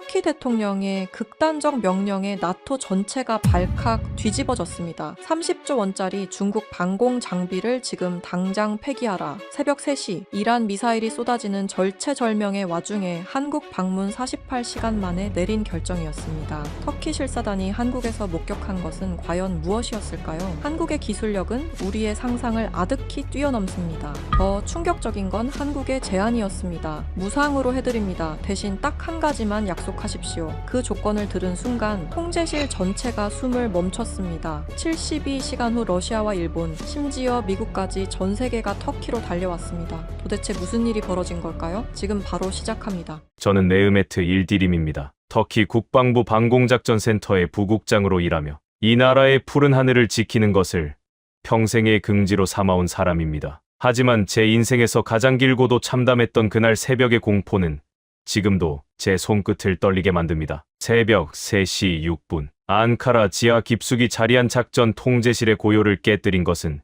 터키 대통령의 극단적 명령에 나토 전체가 발칵 뒤집어졌습니다. 30조 원짜리 중국 방공 장비를 지금 당장 폐기하라. 새벽 3시 이란 미사일이 쏟아지는 절체절명의 와중에 한국 방문 48시간 만에 내린 결정이었습니다. 터키 실사단이 한국에서 목격한 것은 과연 무엇이었을까요? 한국의 기술력은 우리의 상상을 아득히 뛰어넘습니다. 더 충격적인 건 한국의 제안이었습니다. 무상으로 해드립니다. 대신 딱 한 가지만 약속하십시오. 그 조건을 들은 순간 통제실 전체가 숨을 멈췄습니다. 72시간 후 러시아와 일본, 심지어 미국까지 전 세계가 터키로 달려왔습니다. 도대체 무슨 일이 벌어진 걸까요? 지금 바로 시작합니다. 저는 네흐메트 일디림입니다. 터키 국방부 방공작전센터의 부국장으로 일하며 이 나라의 푸른 하늘을 지키는 것을 평생의 긍지로 삼아온 사람입니다. 하지만 제 인생에서 가장 길고도 참담했던 그날 새벽의 공포는 지금도 제 손끝을 떨리게 만듭니다. 새벽 3시 6분 앙카라 지하 깊숙이 자리한 작전 통제실의 고요를 깨뜨린 것은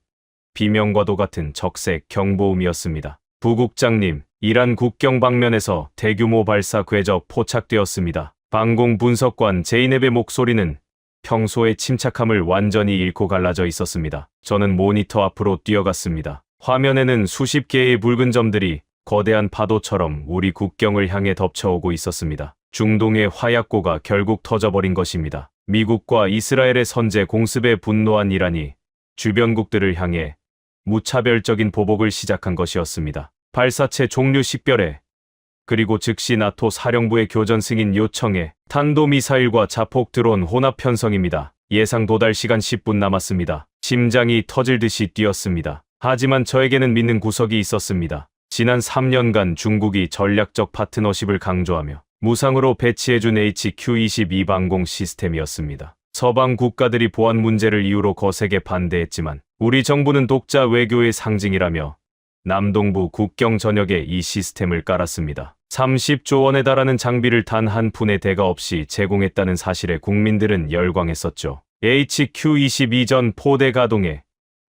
비명과도 같은 적색 경보음이었습니다. 부국장님, 이란 국경 방면에서 대규모 발사 궤적 포착되었습니다. 방공 분석관 제이넵의 목소리는 평소의 침착함을 완전히 잃고 갈라져 있었습니다. 저는 모니터 앞으로 뛰어갔습니다. 화면에는 수십 개의 붉은 점들이 거대한 파도처럼 우리 국경을 향해 덮쳐오고 있었습니다. 중동의 화약고가 결국 터져버린 것입니다. 미국과 이스라엘의 선제 공습에 분노한 이란이 주변국들을 향해 무차별적인 보복을 시작한 것이었습니다. 발사체 종류 식별에 그리고 즉시 나토 사령부의 교전 승인 요청에 탄도미사일과 자폭 드론 혼합 편성입니다. 예상 도달 시간 10분 남았습니다. 심장이 터질 듯이 뛰었습니다. 하지만 저에게는 믿는 구석이 있었습니다. 지난 3년간 중국이 전략적 파트너십을 강조하며 무상으로 배치해준 HQ-22 방공 시스템이었습니다. 서방 국가들이 보안 문제를 이유로 거세게 반대했지만 우리 정부는 독자 외교의 상징이라며 남동부 국경 전역에 이 시스템을 깔았습니다. 30조 원에 달하는 장비를 단 한 푼의 대가 없이 제공했다는 사실에 국민들은 열광했었죠. HQ-22 전 포대 가동에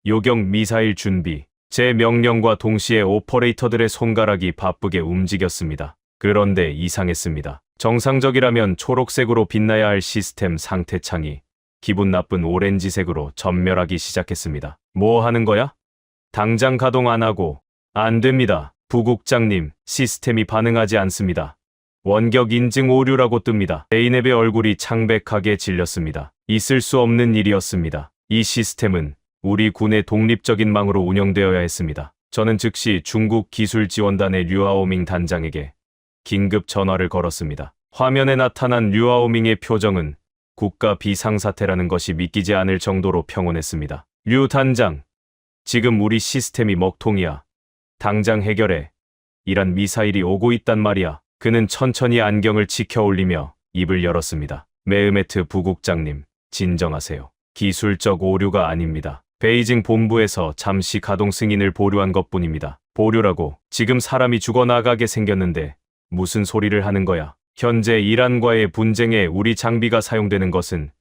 요격 미사일 준비, 제 명령과 동시에 오퍼레이터들의 손가락이 바쁘게 움직였습니다. 그런데 이상했습니다. 정상적이라면 초록색으로 빛나야 할 시스템 상태창이 기분 나쁜 오렌지색으로 전멸하기 시작했습니다. 뭐 하는 거야? 당장 가동 안 하고. 안 됩니다. 부국장님, 시스템이 반응하지 않습니다. 원격 인증 오류라고 뜹니다. 제이넵의 얼굴이 창백하게 질렸습니다. 있을 수 없는 일이었습니다. 이 시스템은 우리 군의 독립적인 망으로 운영되어야 했습니다. 저는 즉시 중국 기술지원단의 류아오밍 단장에게 긴급 전화를 걸었습니다. 화면에 나타난 류아오밍의 표정은 국가 비상사태라는 것이 믿기지 않을 정도로 평온했습니다. 류 단장, 지금 우리 시스템이 먹통이야. 당장 해결해. 이란 미사일이 오고 있단 말이야. 그는 천천히 안경을 치켜 올리며 입을 열었습니다. 메흐메트 부국장님, 진정하세요. 기술적 오류가 아닙니다. 베이징 본부에서 잠시 가동 승인을 보류한 것뿐입니다. 보류라고 지금 사람이 죽어나가게 생겼는데 무슨 소리를 하는 거야. 현재 이란과의 분쟁에 우리 장비가 사용되는 것은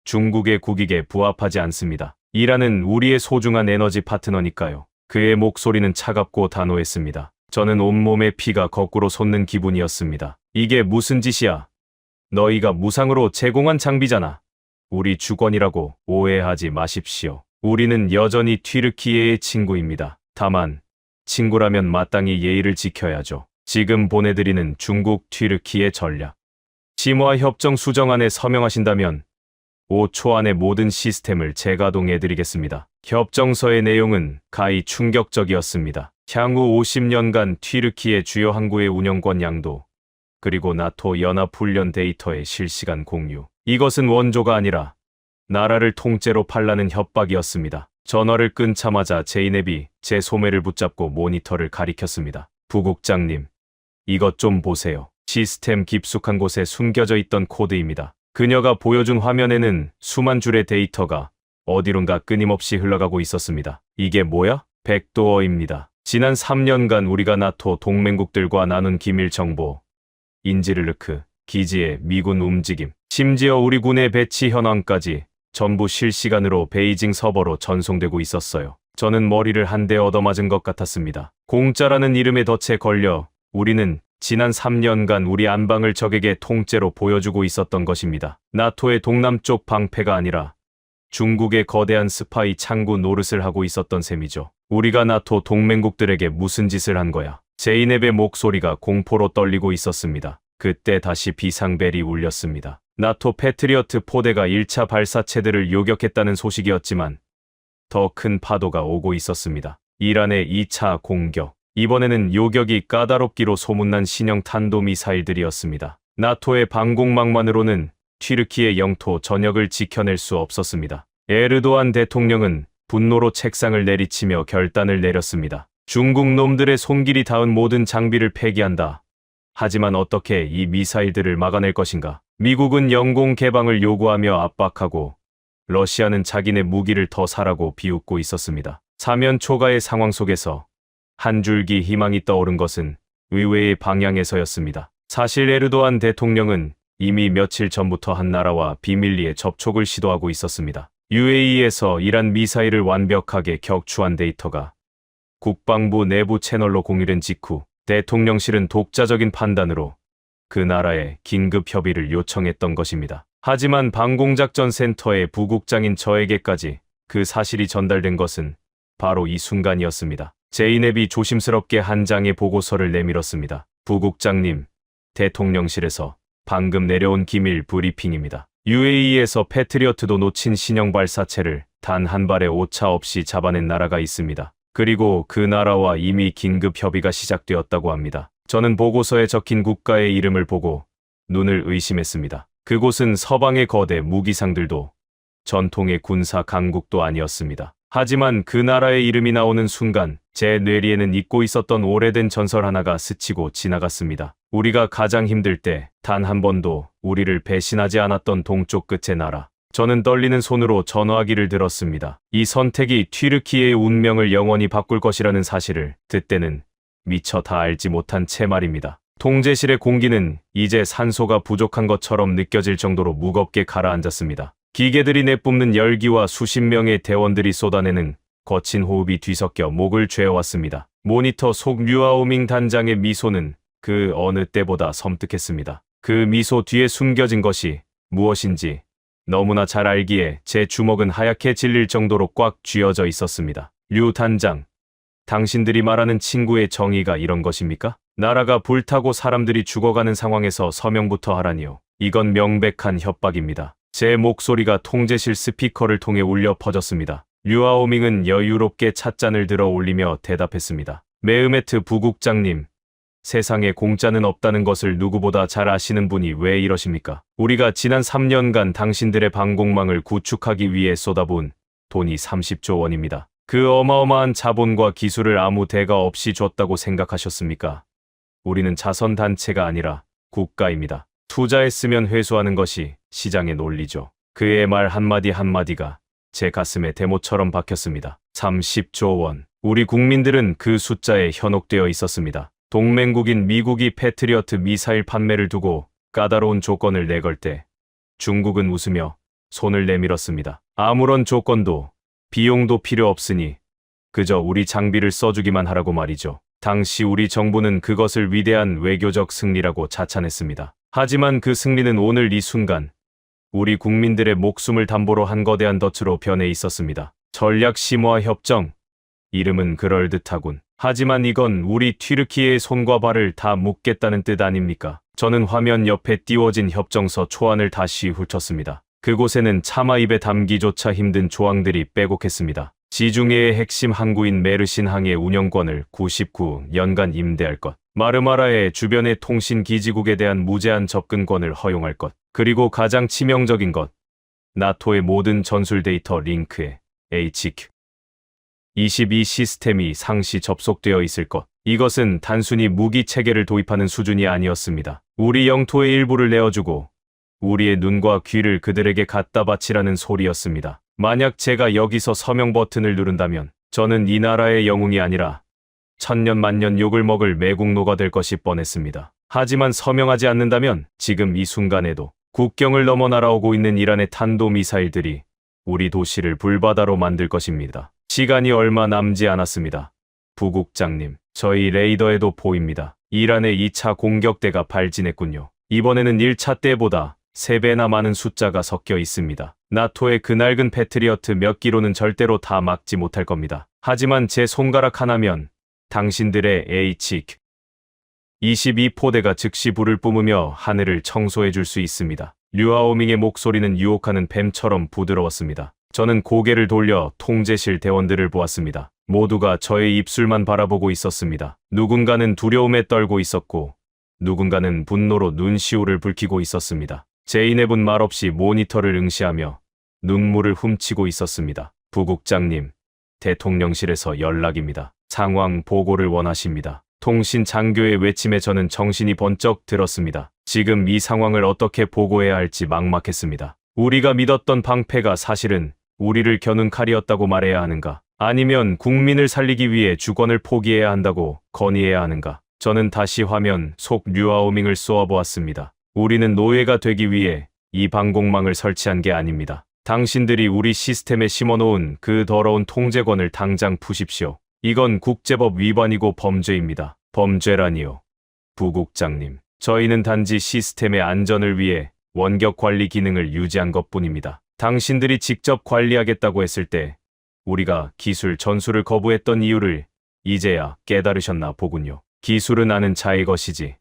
중국의 국익에 부합하지 않습니다. 이란은 우리의 소중한 에너지 파트너니까요. 그의 목소리는 차갑고 단호했습니다. 저는 온몸의 피가 거꾸로 솟는 기분이었습니다. 이게 무슨 짓이야. 너희가 무상으로 제공한 장비잖아. 우리 주권이라고 오해하지 마십시오. 우리는 여전히 튀르키예의 친구입니다. 다만 친구라면 마땅히 예의를 지켜야죠. 지금 보내드리는 중국 튀르키예 전략 심화 협정 수정안에 서명하신다면 5초 안에 모든 시스템을 재가동해드리겠습니다. 협정서의 내용은 가히 충격적이었습니다. 향후 50년간 튀르키예 주요 항구의 운영권 양도, 그리고 나토 연합훈련 데이터의 실시간 공유. 이것은 원조가 아니라 나라를 통째로 팔라는 협박이었습니다. 전화를 끊자마자 제이넵이 제 소매를 붙잡고 모니터를 가리켰습니다. 부국장님, 이것 좀 보세요. 시스템 깊숙한 곳에 숨겨져 있던 코드입니다. 그녀가 보여준 화면에는 수만 줄의 데이터가 어디론가 끊임없이 흘러가고 있었습니다. 이게 뭐야? 백도어입니다. 지난 3년간 우리가 나토 동맹국들과 나눈 기밀 정보, 인지르르크 기지의 미군 움직임, 심지어 우리 군의 배치 현황까지 전부 실시간으로 베이징 서버로 전송되고 있었어요. 저는 머리를 한 대 얻어맞은 것 같았습니다. 공짜라는 이름에 덫에 걸려 우리는 지난 3년간 우리 안방을 적에게 통째로 보여주고 있었던 것입니다. 나토의 동남쪽 방패가 아니라 중국의 거대한 스파이 창구 노릇을 하고 있었던 셈이죠. 우리가 나토 동맹국들에게 무슨 짓을 한 거야? 제이넵의 목소리가 공포로 떨리고 있었습니다. 그때 다시 비상벨이 울렸습니다. 나토 패트리어트 포대가 1차 발사체들을 요격했다는 소식이었지만 더 큰 파도가 오고 있었습니다. 이란의 2차 공격. 이번에는 요격이 까다롭기로 소문난 신형 탄도미사일들이었습니다. 나토의 방공망만으로는 튀르키의 영토 전역을 지켜낼 수 없었습니다. 에르도안 대통령은 분노로 책상을 내리치며 결단을 내렸습니다. 중국 놈들의 손길이 닿은 모든 장비를 폐기한다. 하지만 어떻게 이 미사일들을 막아낼 것인가? 미국은 영공 개방을 요구하며 압박하고 러시아는 자기네 무기를 더 사라고 비웃고 있었습니다. 사면 초가의 상황 속에서 한 줄기 희망이 떠오른 것은 의외의 방향에서였습니다. 사실 에르도안 대통령은 이미 며칠 전부터 한 나라와 비밀리에 접촉을 시도하고 있었습니다. UAE에서 이란 미사일을 완벽하게 격추한 데이터가 국방부 내부 채널로 공유된 직후 대통령실은 독자적인 판단으로 그 나라에 긴급 협의를 요청했던 것입니다. 하지만 방공작전센터의 부국장인 저에게까지 그 사실이 전달된 것은 바로 이 순간이었습니다. 제이넵이 조심스럽게 한 장의 보고서를 내밀었습니다. 부국장님, 대통령실에서 방금 내려온 기밀 브리핑입니다. UAE에서 패트리어트도 놓친 신형 발사체를 단 한 발의 오차 없이 잡아낸 나라가 있습니다. 그리고 그 나라와 이미 긴급 협의가 시작되었다고 합니다. 저는 보고서에 적힌 국가의 이름을 보고 눈을 의심했습니다. 그곳은 서방의 거대 무기상들도 전통의 군사 강국도 아니었습니다. 하지만 그 나라의 이름이 나오는 순간 제 뇌리에는 잊고 있었던 오래된 전설 하나가 스치고 지나갔습니다. 우리가 가장 힘들 때 단 한 번도 우리를 배신하지 않았던 동쪽 끝의 나라. 저는 떨리는 손으로 전화기를 들었습니다. 이 선택이 튀르키예의 운명을 영원히 바꿀 것이라는 사실을 그때는 미처 다 알지 못한 채 말입니다. 통제실의 공기는 이제 산소가 부족한 것처럼 느껴질 정도로 무겁게 가라앉았습니다. 기계들이 내뿜는 열기와 수십 명의 대원들이 쏟아내는 거친 호흡이 뒤섞여 목을 죄어왔습니다. 모니터 속 류아오밍 단장의 미소는 그 어느 때보다 섬뜩했습니다. 그 미소 뒤에 숨겨진 것이 무엇인지 너무나 잘 알기에 제 주먹은 하얗게 질릴 정도로 꽉 쥐어져 있었습니다. 류 단장, 당신들이 말하는 친구의 정의가 이런 것입니까? 나라가 불타고 사람들이 죽어가는 상황에서 서명부터 하라니요. 이건 명백한 협박입니다. 제 목소리가 통제실 스피커를 통해 울려 퍼졌습니다. 류아오밍은 여유롭게 찻잔을 들어 올리며 대답했습니다. 메으메트 부국장님, 세상에 공짜는 없다는 것을 누구보다 잘 아시는 분이 왜 이러십니까? 우리가 지난 3년간 당신들의 방공망을 구축하기 위해 쏟아부은 돈이 30조 원입니다. 그 어마어마한 자본과 기술을 아무 대가 없이 줬다고 생각하셨습니까? 우리는 자선단체가 아니라 국가입니다. 투자했으면 회수하는 것이 시장의 논리죠. 그의 말 한마디 한마디가 제 가슴에 대모처럼 박혔습니다. 30조 원. 우리 국민들은 그 숫자에 현혹되어 있었습니다. 동맹국인 미국이 패트리어트 미사일 판매를 두고 까다로운 조건을 내걸 때 중국은 웃으며 손을 내밀었습니다. 아무런 조건도 비용도 필요 없으니 그저 우리 장비를 써주기만 하라고 말이죠. 당시 우리 정부는 그것을 위대한 외교적 승리라고 자찬했습니다. 하지만 그 승리는 오늘 이 순간 우리 국민들의 목숨을 담보로 한 거대한 덫으로 변해 있었습니다. 전략 심화 협정. 이름은 그럴듯하군. 하지만 이건 우리 튀르키예의 손과 발을 다 묶겠다는 뜻 아닙니까? 저는 화면 옆에 띄워진 협정서 초안을 다시 훑었습니다. 그곳에는 차마 입에 담기조차 힘든 조항들이 빼곡했습니다. 지중해의 핵심 항구인 메르신 항의 운영권을 99년간 임대할 것. 마르마라의 주변의 통신 기지국에 대한 무제한 접근권을 허용할 것. 그리고 가장 치명적인 것. 나토의 모든 전술 데이터 링크에 HQ-22 시스템이 상시 접속되어 있을 것. 이것은 단순히 무기 체계를 도입하는 수준이 아니었습니다. 우리 영토의 일부를 내어주고 우리의 눈과 귀를 그들에게 갖다 바치라는 소리였습니다. 만약 제가 여기서 서명 버튼을 누른다면 저는 이 나라의 영웅이 아니라 천년 만년 욕을 먹을 매국노가 될 것이 뻔했습니다. 하지만 서명하지 않는다면 지금 이 순간에도 국경을 넘어 날아오고 있는 이란의 탄도미사일들이 우리 도시를 불바다로 만들 것입니다. 시간이 얼마 남지 않았습니다. 부국장님, 저희 레이더에도 보입니다. 이란의 2차 공격대가 발진했군요. 이번에는 1차 때보다 3배나 많은 숫자가 섞여 있습니다. 나토의 그 낡은 패트리어트 몇 기로는 절대로 다 막지 못할 겁니다. 하지만 제 손가락 하나면 당신들의 HQ-22포대가 즉시 불을 뿜으며 하늘을 청소해 줄 수 있습니다. 류아오밍의 목소리는 유혹하는 뱀처럼 부드러웠습니다. 저는 고개를 돌려 통제실 대원들을 보았습니다. 모두가 저의 입술만 바라보고 있었습니다. 누군가는 두려움에 떨고 있었고 누군가는 분노로 눈시울을 붉히고 있었습니다. 제이넵은 말없이 모니터를 응시하며 눈물을 훔치고 있었습니다. 부국장님, 대통령실에서 연락입니다. 상황 보고를 원하십니다. 통신 장교의 외침에 저는 정신이 번쩍 들었습니다. 지금 이 상황을 어떻게 보고해야 할지 막막했습니다. 우리가 믿었던 방패가 사실은 우리를 겨눈 칼이었다고 말해야 하는가? 아니면 국민을 살리기 위해 주권을 포기해야 한다고 건의해야 하는가? 저는 다시 화면 속 류아오밍을 쏘아보았습니다. 우리는 노예가 되기 위해 이 방공망을 설치한 게 아닙니다. 당신들이 우리 시스템에 심어놓은 그 더러운 통제권을 당장 푸십시오. 이건 국제법 위반이고 범죄입니다. 범죄라니요. 부국장님, 저희는 단지 시스템의 안전을 위해 원격 관리 기능을 유지한 것뿐입니다. 당신들이 직접 관리하겠다고 했을 때 우리가 기술 전수를 거부했던 이유를 이제야 깨달으셨나 보군요. 기술은 아는 자의 것이지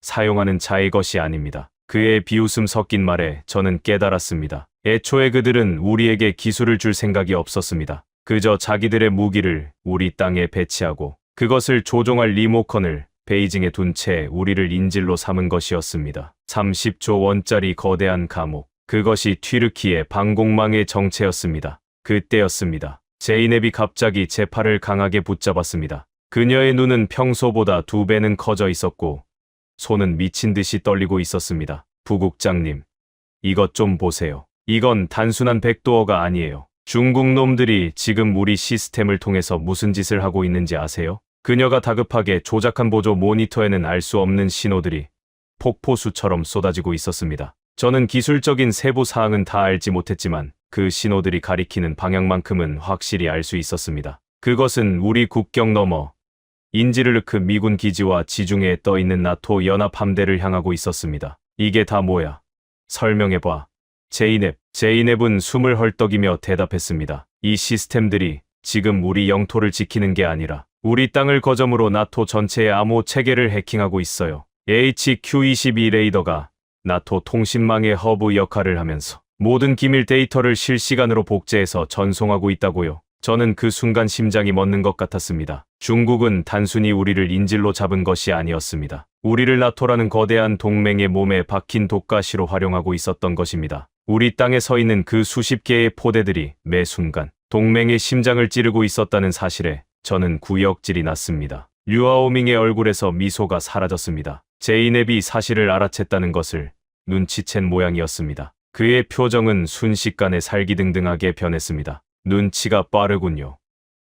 사용하는 자의 것이 아닙니다. 그의 비웃음 섞인 말에 저는 깨달았습니다. 애초에 그들은 우리에게 기술을 줄 생각이 없었습니다. 그저 자기들의 무기를 우리 땅에 배치하고 그것을 조종할 리모컨을 베이징에 둔 채 우리를 인질로 삼은 것이었습니다. 30조 원짜리 거대한 감옥. 그것이 튀르키의 방공망의 정체였습니다. 그때였습니다. 제이넵이 갑자기 제 팔을 강하게 붙잡았습니다. 그녀의 눈은 평소보다 2배는 커져 있었고 손은 미친 듯이 떨리고 있었습니다. 부국장님, 이것 좀 보세요. 이건 단순한 백도어가 아니에요. 중국 놈들이 지금 우리 시스템을 통해서 무슨 짓을 하고 있는지 아세요? 그녀가 다급하게 조작한 보조 모니터에는 알 수 없는 신호들이 폭포수처럼 쏟아지고 있었습니다. 저는 기술적인 세부 사항은 다 알지 못했지만 그 신호들이 가리키는 방향만큼은 확실히 알 수 있었습니다. 그것은 우리 국경 너머 인지르르크 미군 기지와 지중해에 떠있는 나토 연합 함대를 향하고 있었습니다. 이게 다 뭐야? 설명해봐. 제이넵은 숨을 헐떡이며 대답했습니다. 이 시스템들이 지금 우리 영토를 지키는 게 아니라 우리 땅을 거점으로 나토 전체의 암호 체계를 해킹하고 있어요. HQ-22 레이더가 나토 통신망의 허브 역할을 하면서 모든 기밀 데이터를 실시간으로 복제해서 전송하고 있다고요. 저는 그 순간 심장이 멎는 것 같았습니다. 중국은 단순히 우리를 인질로 잡은 것이 아니었습니다. 우리를 나토라는 거대한 동맹의 몸에 박힌 독가시로 활용하고 있었던 것입니다. 우리 땅에 서 있는 그 수십 개의 포대들이 매 순간 동맹의 심장을 찌르고 있었다는 사실에 저는 구역질이 났습니다. 류아오밍의 얼굴에서 미소가 사라졌습니다. 제이넵이 사실을 알아챘다는 것을 눈치챈 모양이었습니다. 그의 표정은 순식간에 살기등등하게 변했습니다. 눈치가 빠르군요.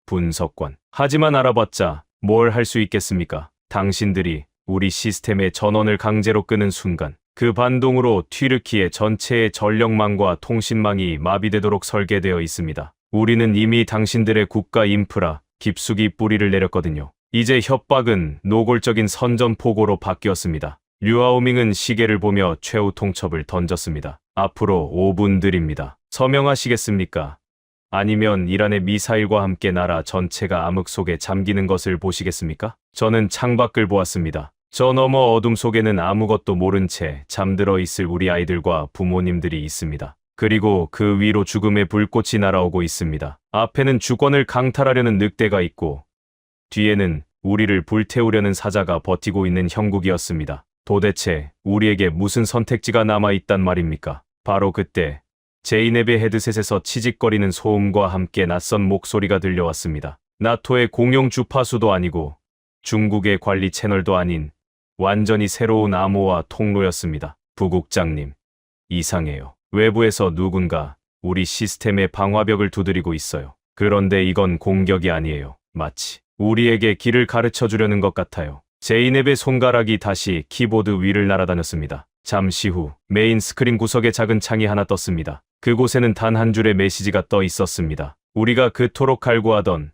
분석관. 하지만 알아봤자 뭘 할 수 있겠습니까? 당신들이 우리 시스템의 전원을 강제로 끄는 순간 그 반동으로 튀르키의 전체의 전력망과 통신망이 마비되도록 설계되어 있습니다. 우리는 이미 당신들의 국가 인프라 깊숙이 뿌리를 내렸거든요. 이제 협박은 노골적인 선전포고로 바뀌었습니다. 류아오밍은 시계를 보며 최후 통첩을 던졌습니다. 앞으로 5분 드립니다. 서명하시겠습니까? 아니면 이란의 미사일과 함께 나라 전체가 암흑 속에 잠기는 것을 보시겠습니까? 저는 창밖을 보았습니다. 저 너머 어둠 속에는 아무것도 모른 채 잠들어 있을 우리 아이들과 부모님들이 있습니다. 그리고 그 위로 죽음의 불꽃이 날아오고 있습니다. 앞에는 주권을 강탈하려는 늑대가 있고 뒤에는 우리를 불태우려는 사자가 버티고 있는 형국이었습니다. 도대체 우리에게 무슨 선택지가 남아있단 말입니까? 바로 그때 제이넵의 헤드셋에서 치직거리는 소음과 함께 낯선 목소리가 들려왔습니다. 나토의 공용 주파수도 아니고 중국의 관리 채널도 아닌 완전히 새로운 암호화 통로였습니다. 부국장님, 이상해요. 외부에서 누군가 우리 시스템의 방화벽을 두드리고 있어요. 그런데 이건 공격이 아니에요. 마치 우리에게 길을 가르쳐 주려는 것 같아요. 제이넵의 손가락이 다시 키보드 위를 날아다녔습니다. 잠시 후 메인 스크린 구석에 작은 창이 하나 떴습니다. 그곳에는 단 한 줄의 메시지가 떠 있었습니다. 우리가 그토록 갈구하던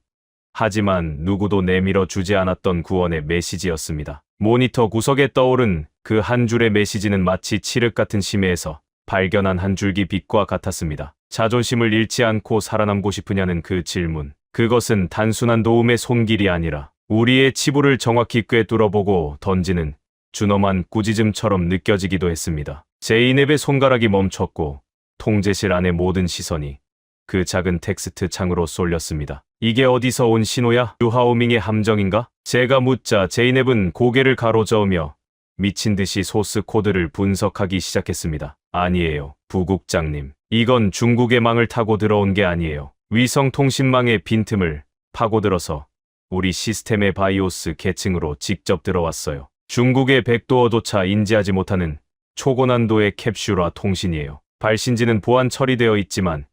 하지만 누구도 내밀어 주지 않았던 구원의 메시지였습니다. 모니터 구석에 떠오른 그 한 줄의 메시지는 마치 칠흑 같은 심해에서 발견한 한 줄기 빛과 같았습니다. 자존심을 잃지 않고 살아남고 싶으냐는 그 질문. 그것은 단순한 도움의 손길이 아니라 우리의 치부를 정확히 꿰뚫어보고 던지는 준엄한 꾸짖음처럼 느껴지기도 했습니다. 제이넵의 손가락이 멈췄고 통제실 안의 모든 시선이 그 작은 텍스트 창으로 쏠렸습니다. 이게 어디서 온 신호야? 류하오밍의 함정인가? 제가 묻자 제이넵은 고개를 가로저으며 미친 듯이 소스 코드를 분석하기 시작했습니다. 아니에요, 부국장님. 이건 중국의 망을 타고 들어온 게 아니에요. 위성통신망의 빈틈을 파고들어서 우리 시스템의 바이오스 계층으로 직접 들어왔어요. 중국의 백도어조차 인지하지 못하는 초고난도의 캡슐화 통신이에요. 발신지는 보안 처리되어 있지만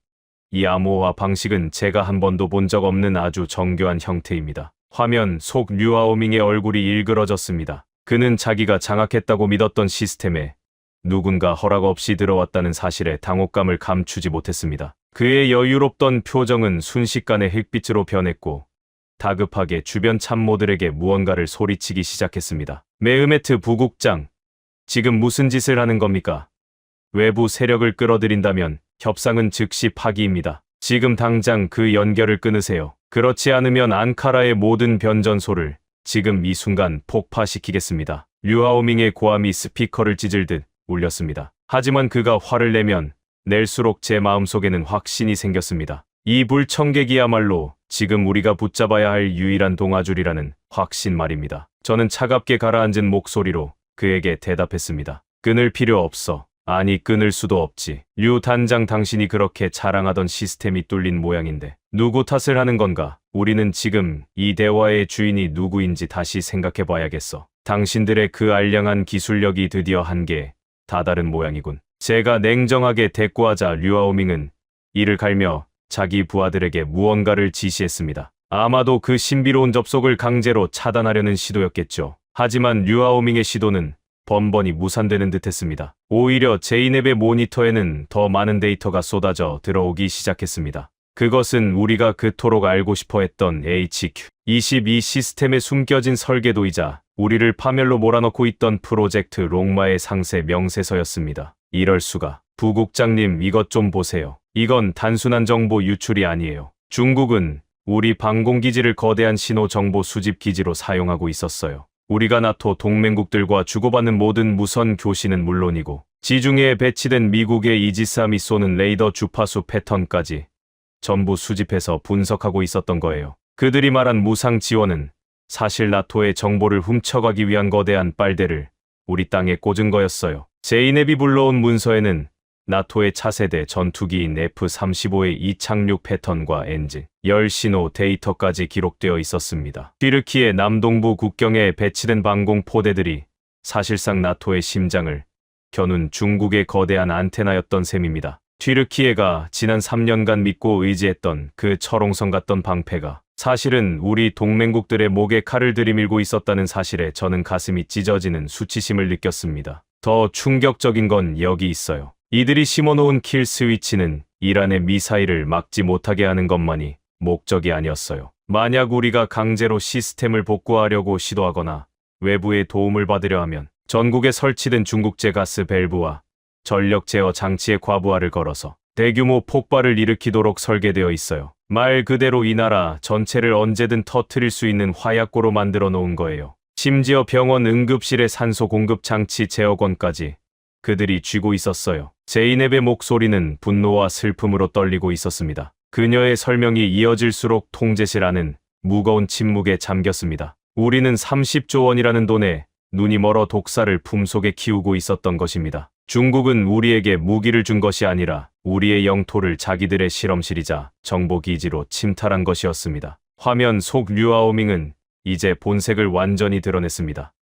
이 암호화 방식은 제가 한 번도 본 적 없는 아주 정교한 형태입니다. 화면 속 류아오밍의 얼굴이 일그러졌습니다. 그는 자기가 장악했다고 믿었던 시스템에 누군가 허락 없이 들어왔다는 사실에 당혹감을 감추지 못했습니다. 그의 여유롭던 표정은 순식간에 흑빛으로 변했고 다급하게 주변 참모들에게 무언가를 소리치기 시작했습니다. 메으메트 부국장, 지금 무슨 짓을 하는 겁니까? 외부 세력을 끌어들인다면 협상은 즉시 파기입니다. 지금 당장 그 연결을 끊으세요. 그렇지 않으면 안카라의 모든 변전소를 지금 이 순간 폭파시키겠습니다. 류하오밍의 고함이 스피커를 찢을듯 울렸습니다. 하지만 그가 화를 내면 낼수록 제 마음속에는 확신이 생겼습니다. 이 불청객이야말로 지금 우리가 붙잡아야 할 유일한 동아줄이라는 확신 말입니다. 저는 차갑게 가라앉은 목소리로 그에게 대답했습니다. 끊을 필요 없어. 아니, 끊을 수도 없지. 류 단장, 당신이 그렇게 자랑하던 시스템이 뚫린 모양인데 누구 탓을 하는 건가? 우리는 지금 이 대화의 주인이 누구인지 다시 생각해 봐야겠어. 당신들의 그 알량한 기술력이 드디어 한계에 다다른 모양이군. 제가 냉정하게 대꾸하자 류아오밍은 이를 갈며 자기 부하들에게 무언가를 지시했습니다. 아마도 그 신비로운 접속을 강제로 차단하려는 시도였겠죠. 하지만 류아오밍의 시도는 번번이 무산되는 듯했습니다. 오히려 제이넵의 모니터에는 더 많은 데이터가 쏟아져 들어오기 시작했습니다. 그것은 우리가 그토록 알고 싶어 했던 HQ-22 시스템의 숨겨진 설계도이자 우리를 파멸로 몰아넣고 있던 프로젝트 롱마의 상세 명세서였습니다. 이럴 수가. 부국장님, 이것 좀 보세요. 이건 단순한 정보 유출이 아니에요. 중국은 우리 방공기지를 거대한 신호 정보 수집 기지로 사용하고 있었어요. 우리가 나토 동맹국들과 주고받는 모든 무선 교신은 물론이고 지중해에 배치된 미국의 이지스함이 쏘는 레이더 주파수 패턴까지 전부 수집해서 분석하고 있었던 거예요. 그들이 말한 무상 지원은 사실 나토의 정보를 훔쳐가기 위한 거대한 빨대를 우리 땅에 꽂은 거였어요. 제이넵이 불러온 문서에는 나토의 차세대 전투기인 F-35의 이착륙 패턴과 엔진, 열 신호 데이터까지 기록되어 있었습니다. 튀르키예 남동부 국경에 배치된 방공 포대들이 사실상 나토의 심장을 겨눈 중국의 거대한 안테나였던 셈입니다. 튀르키예가 지난 3년간 믿고 의지했던 그 철옹성 같던 방패가 사실은 우리 동맹국들의 목에 칼을 들이밀고 있었다는 사실에 저는 가슴이 찢어지는 수치심을 느꼈습니다. 더 충격적인 건 여기 있어요. 이들이 심어놓은 킬 스위치는 이란의 미사일을 막지 못하게 하는 것만이 목적이 아니었어요. 만약 우리가 강제로 시스템을 복구하려고 시도하거나 외부의 도움을 받으려 하면 전국에 설치된 중국제 가스 밸브와 전력 제어 장치의 과부하를 걸어서 대규모 폭발을 일으키도록 설계되어 있어요. 말 그대로 이 나라 전체를 언제든 터뜨릴 수 있는 화약고로 만들어 놓은 거예요. 심지어 병원 응급실의 산소 공급 장치 제어권까지 그들이 쥐고 있었어요. 제이넵의 목소리는 분노와 슬픔으로 떨리고 있었습니다. 그녀의 설명이 이어질수록 통제실 안은 무거운 침묵에 잠겼습니다. 우리는 30조 원이라는 돈에 눈이 멀어 독사를 품속에 키우고 있었던 것입니다. 중국은 우리에게 무기를 준 것이 아니라 우리의 영토를 자기들의 실험실이자 정보기지로 침탈한 것이었습니다. 화면 속 류아오밍은 이제 본색을 완전히 드러냈습니다.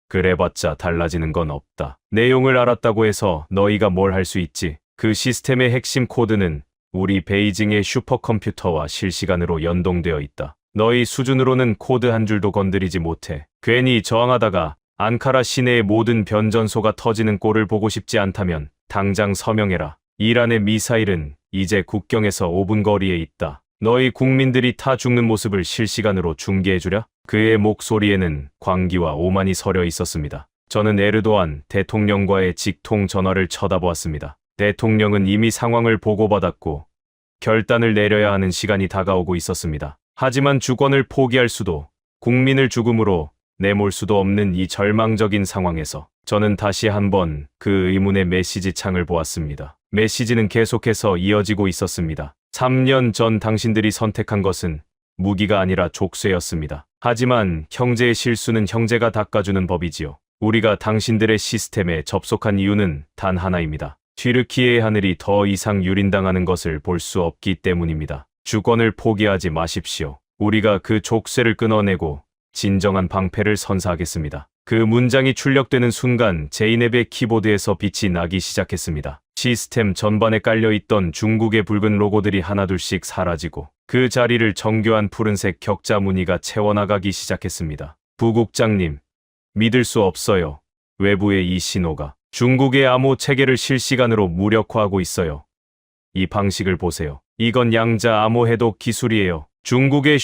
그래봤자 달라지는 건 없다. 내용을 알았다고 해서 너희가 뭘 할 수 있지? 그 시스템의 핵심 코드는 우리 베이징의 슈퍼컴퓨터와 실시간으로 연동되어 있다. 너희 수준으로는 코드 한 줄도 건드리지 못해. 괜히 저항하다가 안카라 시내의 모든 변전소가 터지는 꼴을 보고 싶지 않다면 당장 서명해라. 이란의 미사일은 이제 국경에서 5분 거리에 있다. 너희 국민들이 타 죽는 모습을 실시간으로 중계해주랴? 그의 목소리에는 광기와 오만이 서려 있었습니다. 저는 에르도안 대통령과의 직통 전화를 쳐다보았습니다. 대통령은 이미 상황을 보고받았고 결단을 내려야 하는 시간이 다가오고 있었습니다. 하지만 주권을 포기할 수도 국민을 죽음으로 내몰 수도 없는 이 절망적인 상황에서 저는 다시 한번 그 의문의 메시지 창을 보았습니다. 메시지는 계속해서 이어지고 있었습니다. 3년 전 당신들이 선택한 것은 무기가 아니라 족쇄였습니다. 하지만 형제의 실수는 형제가 닦아주는 법이지요. 우리가 당신들의 시스템에 접속한 이유는 단 하나입니다. 튀르키예의 하늘이 더 이상 유린당하는 것을 볼 수 없기 때문입니다. 주권을 포기하지 마십시오. 우리가 그 족쇄를 끊어내고 진정한 방패를 선사하겠습니다. 그 문장이 출력되는 순간 제이넵의 키보드에서 빛이 나기 시작했습니다. 시스템 전반에 깔려있던 중국의 붉은 로고들이 하나둘씩 사라지고 그 자리를 정교한 푸른색 격자 무늬가 채워나가기 시작했습니다. 부국장님, 믿을 수 없어요. 외부의 이 신호가 중국의 암호 체계를 실시간으로 무력화하고 있어요. 이 방식을 보세요. 이건 양자 암호 해독 기술이에요. 중국의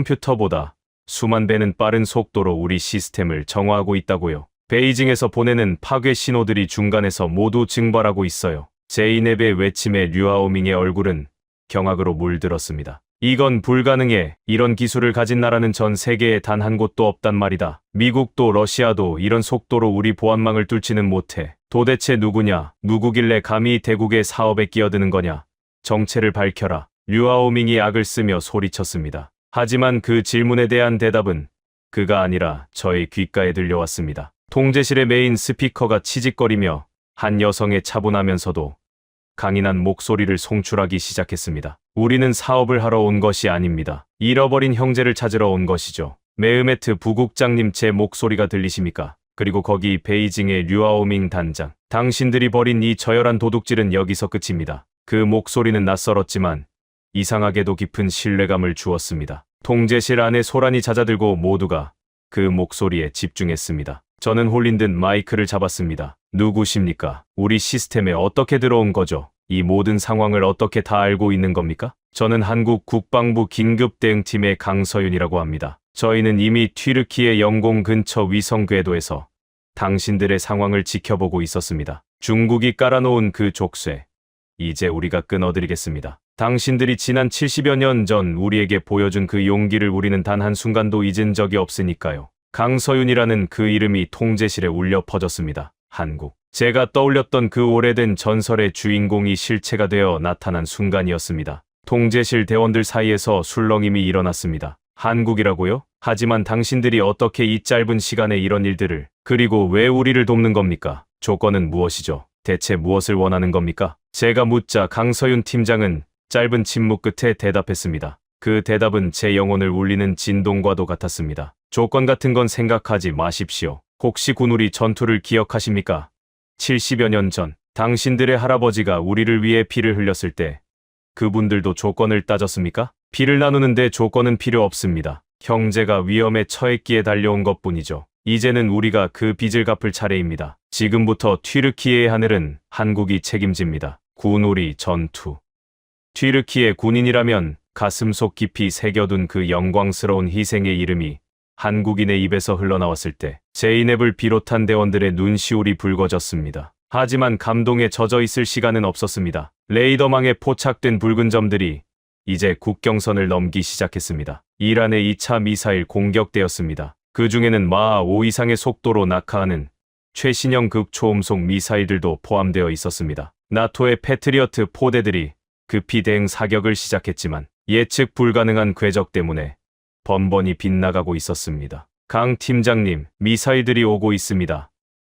슈퍼컴퓨터보다 수만 배는 빠른 속도로 우리 시스템을 정화하고 있다고요. 베이징에서 보내는 파괴 신호들이 중간에서 모두 증발하고 있어요. 제이넵의 외침에 류아오밍의 얼굴은 경악으로 물들었습니다. 이건 불가능해. 이런 기술을 가진 나라는 전 세계에 단 한 곳도 없단 말이다. 미국도 러시아도 이런 속도로 우리 보안망을 뚫지는 못해. 도대체 누구냐? 누구길래 감히 대국의 사업에 끼어드는 거냐? 정체를 밝혀라. 류아오밍이 악을 쓰며 소리쳤습니다. 하지만 그 질문에 대한 대답은 그가 아니라 저의 귓가에 들려왔습니다. 통제실의 메인 스피커가 치직거리며 한 여성의 차분하면서도 강인한 목소리를 송출하기 시작했습니다. 우리는 사업을 하러 온 것이 아닙니다. 잃어버린 형제를 찾으러 온 것이죠. 메흐메트 부국장님, 제 목소리가 들리십니까? 그리고 거기 베이징의 류아오밍 단장. 당신들이 벌인 이 저열한 도둑질은 여기서 끝입니다. 그 목소리는 낯설었지만 이상하게도 깊은 신뢰감을 주었습니다. 통제실 안에 소란이 잦아들고 모두가 그 목소리에 집중했습니다. 저는 홀린 듯 마이크를 잡았습니다. 누구십니까? 우리 시스템에 어떻게 들어온 거죠? 이 모든 상황을 어떻게 다 알고 있는 겁니까? 저는 한국 국방부 긴급대응팀의 강서윤이라고 합니다. 저희는 이미 튀르키예 영공 근처 위성 궤도에서 당신들의 상황을 지켜보고 있었습니다. 중국이 깔아놓은 그 족쇄, 이제 우리가 끊어드리겠습니다. 당신들이 지난 70여 년 전 우리에게 보여준 그 용기를 우리는 단 한순간도 잊은 적이 없으니까요. 강서윤이라는 그 이름이 통제실에 울려 퍼졌습니다. 한국. 제가 떠올렸던 그 오래된 전설의 주인공이 실체가 되어 나타난 순간이었습니다. 통제실 대원들 사이에서 술렁임이 일어났습니다. 한국이라고요? 하지만 당신들이 어떻게 이 짧은 시간에 이런 일들을, 그리고 왜 우리를 돕는 겁니까? 조건은 무엇이죠? 대체 무엇을 원하는 겁니까? 제가 묻자 강서윤 팀장은 짧은 침묵 끝에 대답했습니다. 그 대답은 제 영혼을 울리는 진동과도 같았습니다. 조건 같은 건 생각하지 마십시오. 혹시 군우리 전투를 기억하십니까? 70여 년 전 당신들의 할아버지가 우리를 위해 피를 흘렸을 때 그분들도 조건을 따졌습니까? 피를 나누는데 조건은 필요 없습니다. 형제가 위험에 처했기에 달려온 것뿐이죠. 이제는 우리가 그 빚을 갚을 차례입니다. 지금부터 튀르키예의 하늘은 한국이 책임집니다. 군우리 전투. 튀르키예 군인이라면 가슴속 깊이 새겨둔 그 영광스러운 희생의 이름이 한국인의 입에서 흘러나왔을 때 제이넵을 비롯한 대원들의 눈시울이 붉어졌습니다. 하지만 감동에 젖어 있을 시간은 없었습니다. 레이더망에 포착된 붉은 점들이 이제 국경선을 넘기 시작했습니다. 이란의 2차 미사일 공격되었습니다. 그 중에는 마하 5 이상의 속도로 낙하하는 최신형 극초음속 미사일들도 포함되어 있었습니다. 나토의 패트리어트 포대들이 급히 대응 사격을 시작했지만 예측 불가능한 궤적 때문에 번번이 빗나가고 있었습니다. 강 팀장님, 미사일들이 오고 있습니다.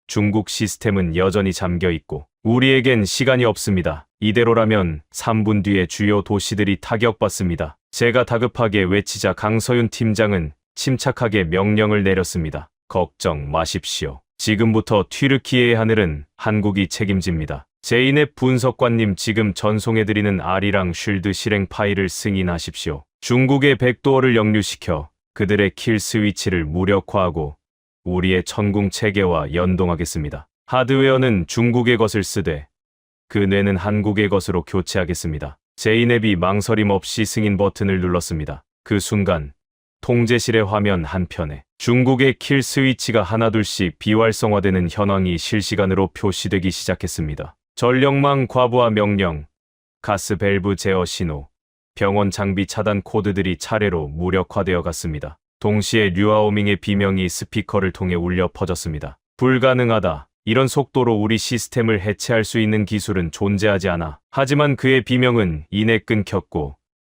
중국 시스템은 여전히 잠겨 있고 우리에겐 시간이 없습니다. 이대로라면 3분 뒤에 주요 도시들이 타격받습니다. 제가 다급하게 외치자 강서윤 팀장은 침착하게 명령을 내렸습니다. 걱정 마십시오. 지금부터 튀르키예의 하늘은 한국이 책임집니다. 제이넵 분석관님, 지금 전송해드리는 아리랑 쉴드 실행 파일을 승인하십시오. 중국의 백도어를 역류시켜 그들의 킬 스위치를 무력화하고 우리의 천궁 체계와 연동하겠습니다. 하드웨어는 중국의 것을 쓰되 그 뇌는 한국의 것으로 교체하겠습니다. 제이넵이 망설임 없이 승인 버튼을 눌렀습니다. 그 순간 통제실의 화면 한편에 중국의 킬 스위치가 하나둘씩 비활성화되는 현황이 실시간으로 표시되기 시작했습니다. 전력망 과부하 명령, 가스 밸브 제어 신호, 병원 장비 차단 코드들이 차례로 무력화되어 갔습니다. 동시에 류아오밍의 비명이 스피커를 통해 울려 퍼졌습니다. 불가능하다. 이런 속도로 우리 시스템을 해체할 수 있는 기술은 존재하지 않아. 하지만 그의 비명은 이내 끊겼고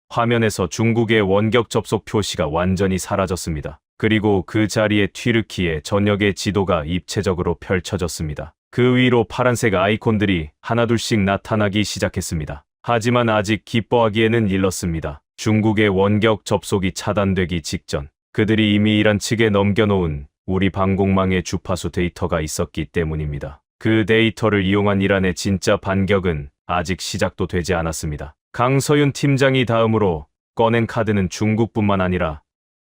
화면에서 중국의 원격 접속 표시가 완전히 사라졌습니다. 그리고 그 자리에 튀르키예 전역의 지도가 입체적으로 펼쳐졌습니다. 그 위로 파란색 아이콘들이 하나둘씩 나타나기 시작했습니다. 하지만 아직 기뻐하기에는 일렀습니다. 중국의 원격 접속이 차단되기 직전 그들이 이미 이란 측에 넘겨놓은 우리 방공망의 주파수 데이터가 있었기 때문입니다. 그 데이터를 이용한 이란의 진짜 반격은 아직 시작도 되지 않았습니다. 강서윤 팀장이 다음으로 꺼낸 카드는 중국뿐만 아니라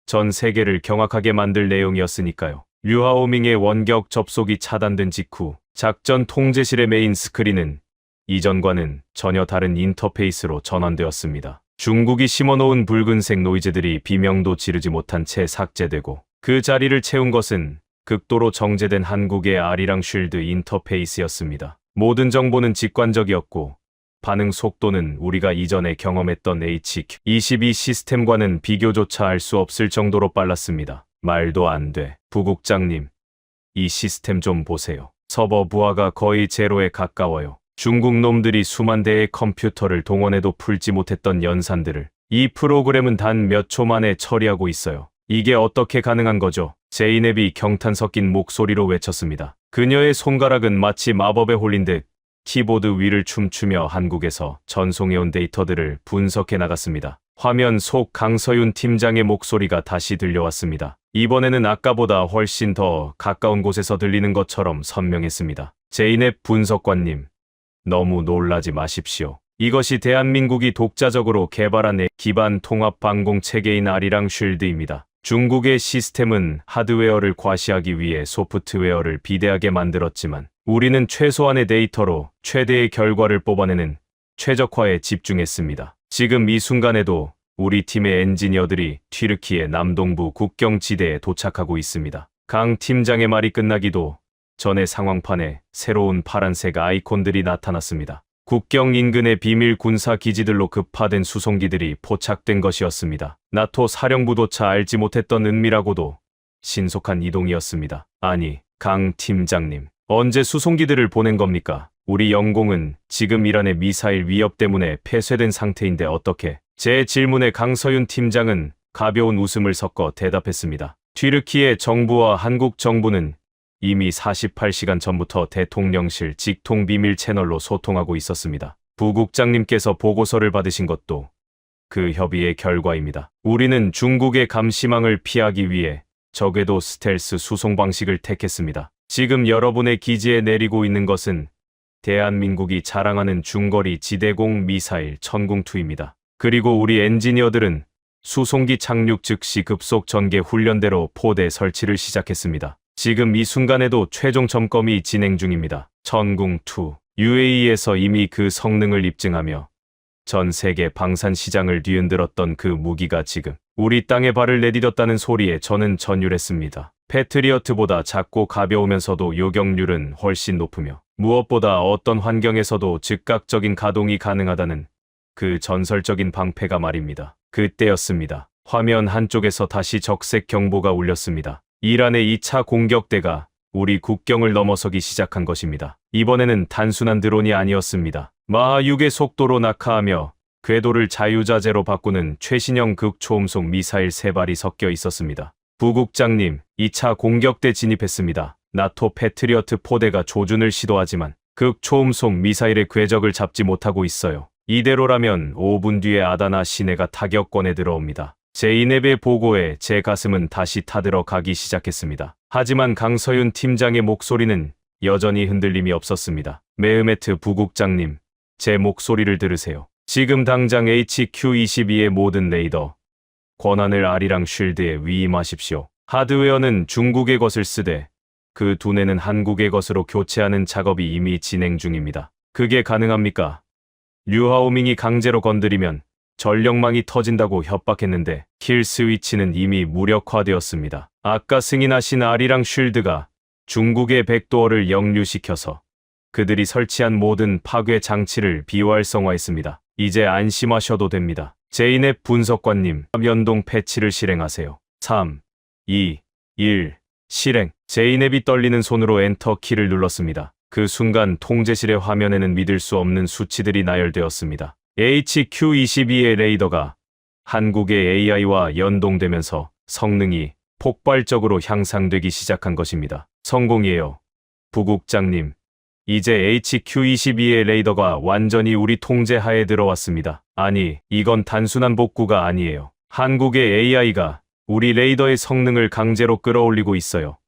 전 세계를 경악하게 만들 내용이었으니까요. 류하오밍의 원격 접속이 차단된 직후 작전 통제실의 메인 스크린은 이전과는 전혀 다른 인터페이스로 전환되었습니다. 중국이 심어놓은 붉은색 노이즈들이 비명도 지르지 못한 채 삭제되고 그 자리를 채운 것은 극도로 정제된 한국의 아리랑 쉴드 인터페이스였습니다. 모든 정보는 직관적이었고 반응 속도는 우리가 이전에 경험했던 HQ-22 시스템과는 비교조차 할 수 없을 정도로 빨랐습니다. 말도 안 돼. 부국장님, 이 시스템 좀 보세요. 서버 부하가 거의 제로에 가까워요. 중국 놈들이 수만 대의 컴퓨터를 동원해도 풀지 못했던 연산들을 이 프로그램은 단 몇 초 만에 처리하고 있어요. 이게 어떻게 가능한 거죠? 제이넵이 경탄 섞인 목소리로 외쳤습니다. 그녀의 손가락은 마치 마법에 홀린 듯 키보드 위를 춤추며 한국에서 전송해온 데이터들을 분석해 나갔습니다. 화면 속 강서윤 팀장의 목소리가 다시 들려왔습니다. 이번에는 아까보다 훨씬 더 가까운 곳에서 들리는 것처럼 선명했습니다. 제이넵 분석관님, 너무 놀라지 마십시오. 이것이 대한민국이 독자적으로 개발한 기반 통합 방공 체계인 아리랑 쉴드입니다. 중국의 시스템은 하드웨어를 과시하기 위해 소프트웨어를 비대하게 만들었지만 우리는 최소한의 데이터로 최대의 결과를 뽑아내는 최적화에 집중했습니다. 지금 이 순간에도 우리 팀의 엔지니어들이 튀르키예 남동부 국경지대에 도착하고 있습니다. 강 팀장의 말이 끝나기도 전에 상황판에 새로운 파란색 아이콘들이 나타났습니다. 국경 인근의 비밀 군사 기지들로 급파된 수송기들이 포착된 것이었습니다. 나토 사령부조차 알지 못했던 은밀하고도 신속한 이동이었습니다. 아니, 강 팀장님, 언제 수송기들을 보낸 겁니까? 우리 영공은 지금 이란의 미사일 위협 때문에 폐쇄된 상태인데 어떻게? 제 질문에 강서윤 팀장은 가벼운 웃음을 섞어 대답했습니다. 튀르키예 정부와 한국 정부는 이미 48시간 전부터 대통령실 직통 비밀 채널로 소통하고 있었습니다. 부국장님께서 보고서를 받으신 것도 그 협의의 결과입니다. 우리는 중국의 감시망을 피하기 위해 적외도 스텔스 수송 방식을 택했습니다. 지금 여러분의 기지에 내리고 있는 것은 대한민국이 자랑하는 중거리 지대공 미사일 천궁2입니다. 그리고 우리 엔지니어들은 수송기 착륙 즉시 급속 전개 훈련대로 포대 설치를 시작했습니다. 지금 이 순간에도 최종 점검이 진행 중입니다. 천궁2, UAE에서 이미 그 성능을 입증하며 전 세계 방산 시장을 뒤흔들었던 그 무기가 지금 우리 땅에 발을 내디뎠다는 소리에 저는 전율했습니다. 패트리어트보다 작고 가벼우면서도 요격률은 훨씬 높으며 무엇보다 어떤 환경에서도 즉각적인 가동이 가능하다는 그 전설적인 방패가 말입니다. 그때였습니다. 화면 한쪽에서 다시 적색 경보가 울렸습니다. 이란의 2차 공격대가 우리 국경을 넘어서기 시작한 것입니다. 이번에는 단순한 드론이 아니었습니다. 마하 6의 속도로 낙하하며 궤도를 자유자재로 바꾸는 최신형 극초음속 미사일 3발이 섞여 있었습니다. 부국장님, 2차 공격대 진입했습니다. 나토 패트리어트 포대가 조준을 시도하지만 극초음속 미사일의 궤적을 잡지 못하고 있어요. 이대로라면 5분 뒤에 아다나 시내가 타격권에 들어옵니다. 제이넵의 보고에 제 가슴은 다시 타들어 가기 시작했습니다. 하지만 강서윤 팀장의 목소리는 여전히 흔들림이 없었습니다. 메흐메트 부국장님, 제 목소리를 들으세요. 지금 당장 HQ-22의 모든 레이더, 권한을 아리랑 쉴드에 위임하십시오. 하드웨어는 중국의 것을 쓰되 그 두뇌는 한국의 것으로 교체하는 작업이 이미 진행 중입니다. 그게 가능합니까? 류하오밍이 강제로 건드리면 전력망이 터진다고 협박했는데 킬 스위치는 이미 무력화되었습니다. 아까 승인하신 아리랑 쉴드가 중국의 백도어를 역류시켜서 그들이 설치한 모든 파괴 장치를 비활성화했습니다. 이제 안심하셔도 됩니다. 제이넵 분석관님, 연동 패치를 실행하세요. 3, 2, 1, 실행. 제이넵이 떨리는 손으로 엔터 키를 눌렀습니다. 그 순간 통제실의 화면에는 믿을 수 없는 수치들이 나열되었습니다. HQ-22의 레이더가 한국의 AI와 연동되면서 성능이 폭발적으로 향상되기 시작한 것입니다. 성공이에요. 부국장님, 이제 HQ-22의 레이더가 완전히 우리 통제하에 들어왔습니다. 아니, 이건 단순한 복구가 아니에요. 한국의 AI가 우리 레이더의 성능을 강제로 끌어올리고 있어요.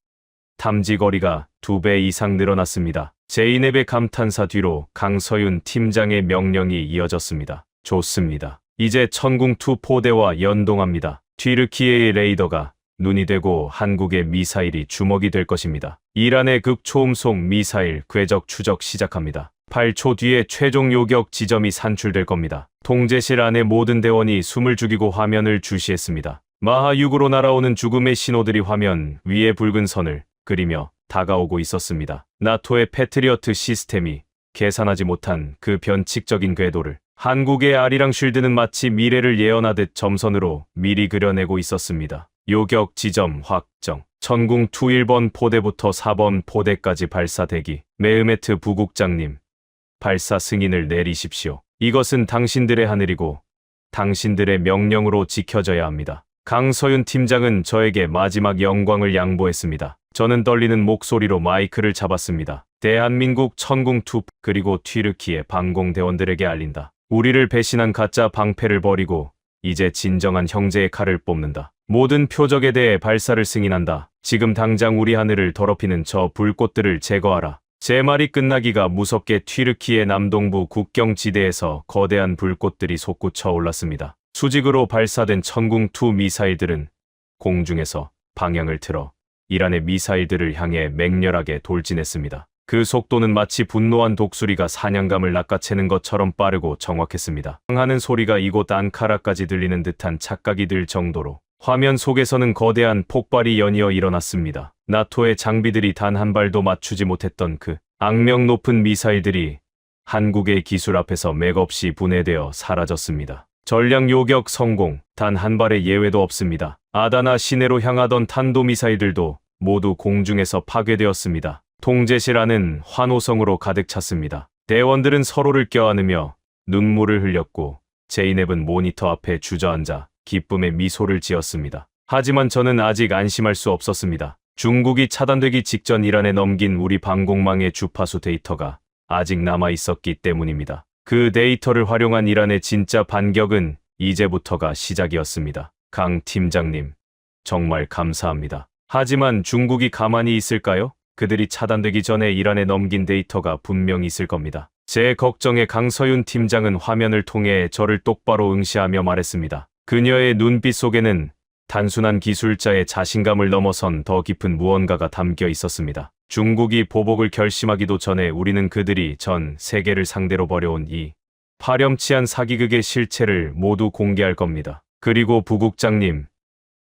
탐지거리가 2배 이상 늘어났습니다. 제이넵의 감탄사 뒤로 강서윤 팀장의 명령이 이어졌습니다. 좋습니다. 이제 천궁2 포대와 연동합니다. 튀르키예의 레이더가 눈이 되고 한국의 미사일이 주먹이 될 것입니다. 이란의 극초음속 미사일 궤적 추적 시작합니다. 8초 뒤에 최종 요격 지점이 산출될 겁니다. 통제실 안의 모든 대원이 숨을 죽이고 화면을 주시했습니다. 마하6으로 날아오는 죽음의 신호들이 화면 위에 붉은 선을 그리며 다가오고 있었습니다. 나토의 패트리어트 시스템이 계산하지 못한 그 변칙적인 궤도를 한국의 아리랑 쉴드는 마치 미래를 예언하듯 점선으로 미리 그려내고 있었습니다. 요격 지점 확정. 천궁2 1번 포대부터 4번 포대까지 발사 대기. 메흐메트 부국장님, 발사 승인을 내리십시오. 이것은 당신들의 하늘이고 당신들의 명령으로 지켜져야 합니다. 강서윤 팀장은 저에게 마지막 영광을 양보했습니다. 저는 떨리는 목소리로 마이크를 잡았습니다. 대한민국 천궁2 그리고 튀르키예 방공대원들에게 알린다. 우리를 배신한 가짜 방패를 버리고 이제 진정한 형제의 칼을 뽑는다. 모든 표적에 대해 발사를 승인한다. 지금 당장 우리 하늘을 더럽히는 저 불꽃들을 제거하라. 제 말이 끝나기가 무섭게 튀르키예 남동부 국경지대에서 거대한 불꽃들이 솟구쳐 올랐습니다. 수직으로 발사된 천궁2 미사일들은 공중에서 방향을 틀어 이란의 미사일들을 향해 맹렬하게 돌진했습니다. 그 속도는 마치 분노한 독수리가 사냥감을 낚아채는 것처럼 빠르고 정확했습니다. 하는 소리가 이곳 앙카라까지 들리는 듯한 착각이 들 정도로 화면 속에서는 거대한 폭발이 연이어 일어났습니다. 나토의 장비들이 단 한 발도 맞추지 못했던 그 악명 높은 미사일들이 한국의 기술 앞에서 맥없이 분해되어 사라졌습니다. 전략 요격 성공, 단 한 발의 예외도 없습니다. 아다나 시내로 향하던 탄도미사일들도 모두 공중에서 파괴되었습니다. 통제실 안은 환호성으로 가득 찼습니다. 대원들은 서로를 껴안으며 눈물을 흘렸고 제이넵은 모니터 앞에 주저앉아 기쁨의 미소를 지었습니다. 하지만 저는 아직 안심할 수 없었습니다. 중국이 차단되기 직전 이란에 넘긴 우리 방공망의 주파수 데이터가 아직 남아 있었기 때문입니다. 그 데이터를 활용한 이란의 진짜 반격은 이제부터가 시작이었습니다. 강 팀장님, 정말 감사합니다. 하지만 중국이 가만히 있을까요? 그들이 차단되기 전에 이란에 넘긴 데이터가 분명히 있을 겁니다. 제 걱정에 강서윤 팀장은 화면을 통해 저를 똑바로 응시하며 말했습니다. 그녀의 눈빛 속에는 단순한 기술자의 자신감을 넘어선 더 깊은 무언가가 담겨 있었습니다. 중국이 보복을 결심하기도 전에 우리는 그들이 전 세계를 상대로 벌여온 이 파렴치한 사기극의 실체를 모두 공개할 겁니다. 그리고 부국장님,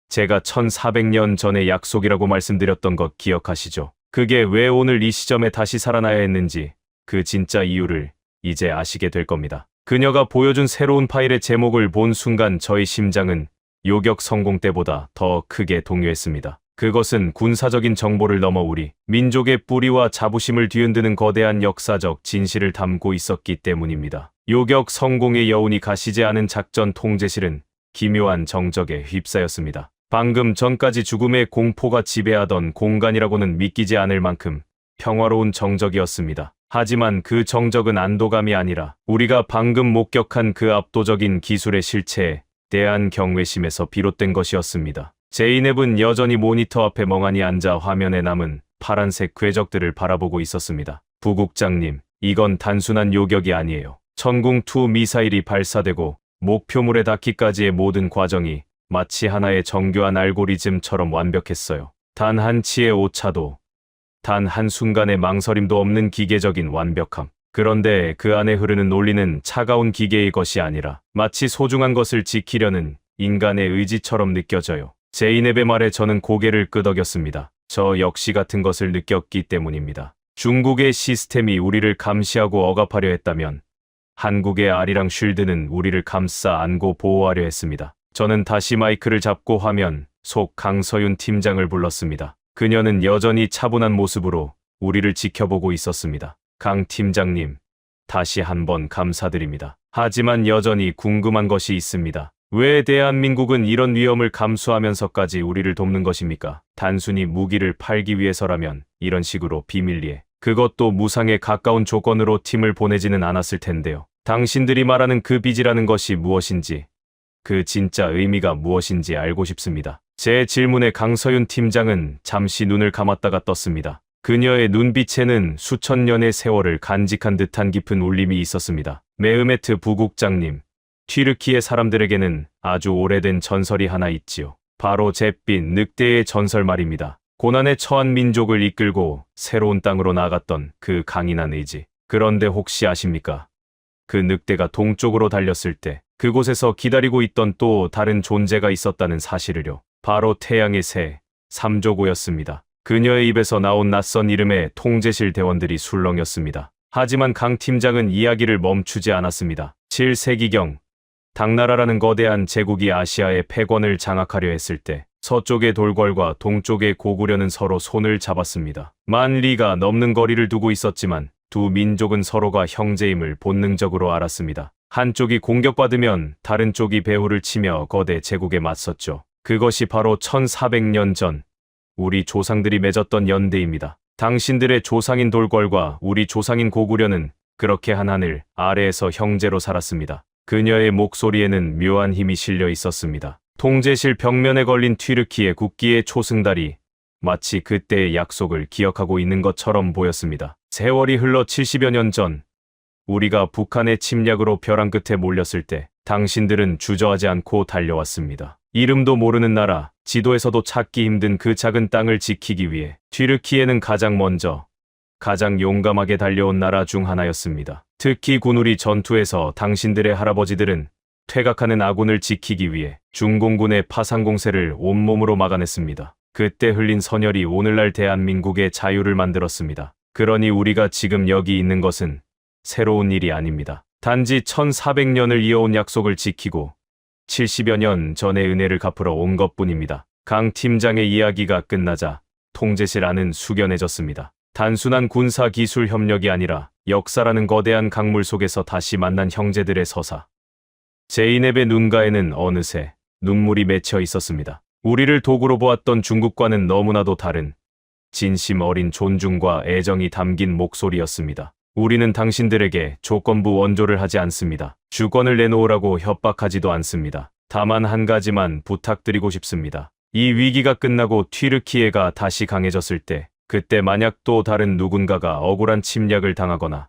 제가 1400년 전의 약속이라고 말씀드렸던 것 기억하시죠? 그게 왜 오늘 이 시점에 다시 살아나야 했는지 그 진짜 이유를 이제 아시게 될 겁니다. 그녀가 보여준 새로운 파일의 제목을 본 순간 저의 심장은 요격 성공 때보다 더 크게 동요했습니다. 그것은 군사적인 정보를 넘어 우리 민족의 뿌리와 자부심을 뒤흔드는 거대한 역사적 진실을 담고 있었기 때문입니다. 요격 성공의 여운이 가시지 않은 작전 통제실은 기묘한 정적에 휩싸였습니다. 방금 전까지 죽음의 공포가 지배하던 공간이라고는 믿기지 않을 만큼 평화로운 정적이었습니다. 하지만 그 정적은 안도감이 아니라 우리가 방금 목격한 그 압도적인 기술의 실체에 대한 경외심에서 비롯된 것이었습니다. 제이넵은 여전히 모니터 앞에 멍하니 앉아 화면에 남은 파란색 궤적들을 바라보고 있었습니다. 부국장님, 이건 단순한 요격이 아니에요. 천궁2 미사일이 발사되고 목표물에 닿기까지의 모든 과정이 마치 하나의 정교한 알고리즘처럼 완벽했어요. 단 한 치의 오차도, 단 한순간의 망설임도 없는 기계적인 완벽함. 그런데 그 안에 흐르는 논리는 차가운 기계의 것이 아니라 마치 소중한 것을 지키려는 인간의 의지처럼 느껴져요. 제이넵의 말에 저는 고개를 끄덕였습니다. 저 역시 같은 것을 느꼈기 때문입니다. 중국의 시스템이 우리를 감시하고 억압하려 했다면 한국의 아리랑 쉴드는 우리를 감싸 안고 보호하려 했습니다. 저는 다시 마이크를 잡고 화면 속 강서윤 팀장을 불렀습니다. 그녀는 여전히 차분한 모습으로 우리를 지켜보고 있었습니다. 강 팀장님, 다시 한번 감사드립니다. 하지만 여전히 궁금한 것이 있습니다. 왜 대한민국은 이런 위험을 감수하면서까지 우리를 돕는 것입니까? 단순히 무기를 팔기 위해서라면 이런 식으로 비밀리에, 그것도 무상에 가까운 조건으로 팀을 보내지는 않았을 텐데요. 당신들이 말하는 그 빚이라는 것이 무엇인지, 그 진짜 의미가 무엇인지 알고 싶습니다. 제 질문에 강서윤 팀장은 잠시 눈을 감았다가 떴습니다. 그녀의 눈빛에는 수천 년의 세월을 간직한 듯한 깊은 울림이 있었습니다. 메흐메트 부국장님, 튀르키예 사람들에게는 아주 오래된 전설이 하나 있지요. 바로 잿빛 늑대의 전설 말입니다. 고난에 처한 민족을 이끌고 새로운 땅으로 나아갔던 그 강인한 의지. 그런데 혹시 아십니까? 그 늑대가 동쪽으로 달렸을 때 그곳에서 기다리고 있던 또 다른 존재가 있었다는 사실을요. 바로 태양의 새, 삼조고였습니다. 그녀의 입에서 나온 낯선 이름의 통제실 대원들이 술렁였습니다. 하지만 강 팀장은 이야기를 멈추지 않았습니다. 7세기경, 당나라라는 거대한 제국이 아시아의 패권을 장악하려 했을 때 서쪽의 돌궐과 동쪽의 고구려는 서로 손을 잡았습니다. 만 리가 넘는 거리를 두고 있었지만 두 민족은 서로가 형제임을 본능적으로 알았습니다. 한쪽이 공격받으면 다른 쪽이 배후를 치며 거대 제국에 맞섰죠. 그것이 바로 1400년 전 우리 조상들이 맺었던 연대입니다. 당신들의 조상인 돌궐과 우리 조상인 고구려는 그렇게 하늘 아래에서 형제로 살았습니다. 그녀의 목소리에는 묘한 힘이 실려 있었습니다. 통제실 벽면에 걸린 튀르키예 국기의 초승달이 마치 그때의 약속을 기억하고 있는 것처럼 보였습니다. 세월이 흘러 70여 년 전, 우리가 북한의 침략으로 벼랑 끝에 몰렸을 때 당신들은 주저하지 않고 달려왔습니다. 이름도 모르는 나라, 지도에서도 찾기 힘든 그 작은 땅을 지키기 위해 튀르키예는 가장 먼저, 가장 용감하게 달려온 나라 중 하나였습니다. 특히 군우리 전투에서 당신들의 할아버지들은 퇴각하는 아군을 지키기 위해 중공군의 파상 공세를 온몸으로 막아냈습니다. 그때 흘린 선혈이 오늘날 대한민국의 자유를 만들었습니다. 그러니 우리가 지금 여기 있는 것은 새로운 일이 아닙니다. 단지 1400년을 이어온 약속을 지키고 70여 년 전의 은혜를 갚으러 온 것뿐입니다. 강 팀장의 이야기가 끝나자 통제실 안은 숙연해졌습니다. 단순한 군사 기술 협력이 아니라 역사라는 거대한 강물 속에서 다시 만난 형제들의 서사. 제이넵의 눈가에는 어느새 눈물이 맺혀 있었습니다. 우리를 도구로 보았던 중국과는 너무나도 다른 진심 어린 존중과 애정이 담긴 목소리였습니다. 우리는 당신들에게 조건부 원조를 하지 않습니다. 주권을 내놓으라고 협박하지도 않습니다. 다만 한 가지만 부탁드리고 싶습니다. 이 위기가 끝나고 튀르키예가 다시 강해졌을 때, 그때 만약 또 다른 누군가가 억울한 침략을 당하거나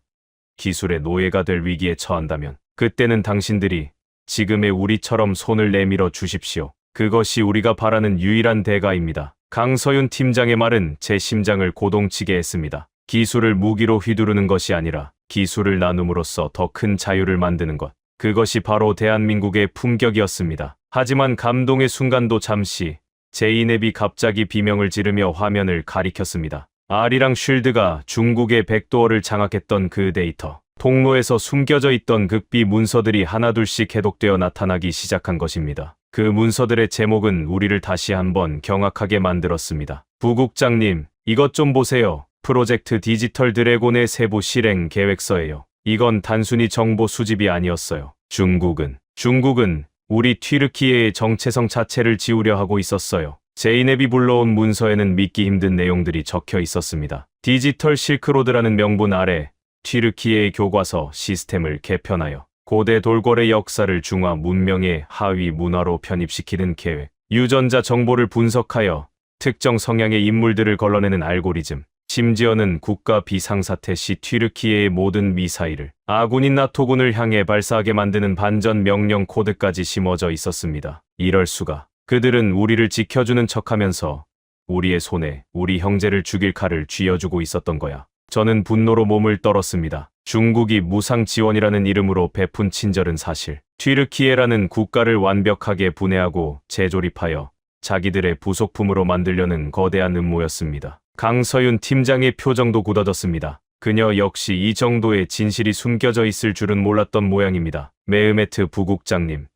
기술의 노예가 될 위기에 처한다면 그때는 당신들이 지금의 우리처럼 손을 내밀어 주십시오. 그것이 우리가 바라는 유일한 대가입니다. 강서윤 팀장의 말은 제 심장을 고동치게 했습니다. 기술을 무기로 휘두르는 것이 아니라 기술을 나눔으로써 더 큰 자유를 만드는 것. 그것이 바로 대한민국의 품격이었습니다. 하지만 감동의 순간도 잠시, 제이넵이 갑자기 비명을 지르며 화면을 가리켰습니다. 아리랑 쉴드가 중국의 백도어를 장악했던 그 데이터. 통로에서 숨겨져 있던 극비 문서들이 하나둘씩 해독되어 나타나기 시작한 것입니다. 그 문서들의 제목은 우리를 다시 한번 경악하게 만들었습니다. 부국장님, 이것 좀 보세요. 프로젝트 디지털 드래곤의 세부 실행 계획서예요. 이건 단순히 정보 수집이 아니었어요. 중국은 우리 튀르키예의 정체성 자체를 지우려 하고 있었어요. 제이넵이 불러온 문서에는 믿기 힘든 내용들이 적혀 있었습니다. 디지털 실크로드라는 명분 아래 튀르키예의 교과서 시스템을 개편하여 고대 돌궐의 역사를 중화 문명의 하위 문화로 편입시키는 계획, 유전자 정보를 분석하여 특정 성향의 인물들을 걸러내는 알고리즘, 심지어는 국가 비상사태 시 튀르키예의 모든 미사일을 아군인 나토군을 향해 발사하게 만드는 반전 명령 코드까지 심어져 있었습니다. 이럴 수가. 그들은 우리를 지켜주는 척하면서 우리의 손에 우리 형제를 죽일 칼을 쥐어주고 있었던 거야. 저는 분노로 몸을 떨었습니다. 중국이 무상 지원이라는 이름으로 베푼 친절은 사실 튀르키예라는 국가를 완벽하게 분해하고 재조립하여 자기들의 부속품으로 만들려는 거대한 음모였습니다. 강서윤 팀장의 표정도 굳어졌습니다. 그녀 역시 이 정도의 진실이 숨겨져 있을 줄은 몰랐던 모양입니다. 메흐메트 부국장님,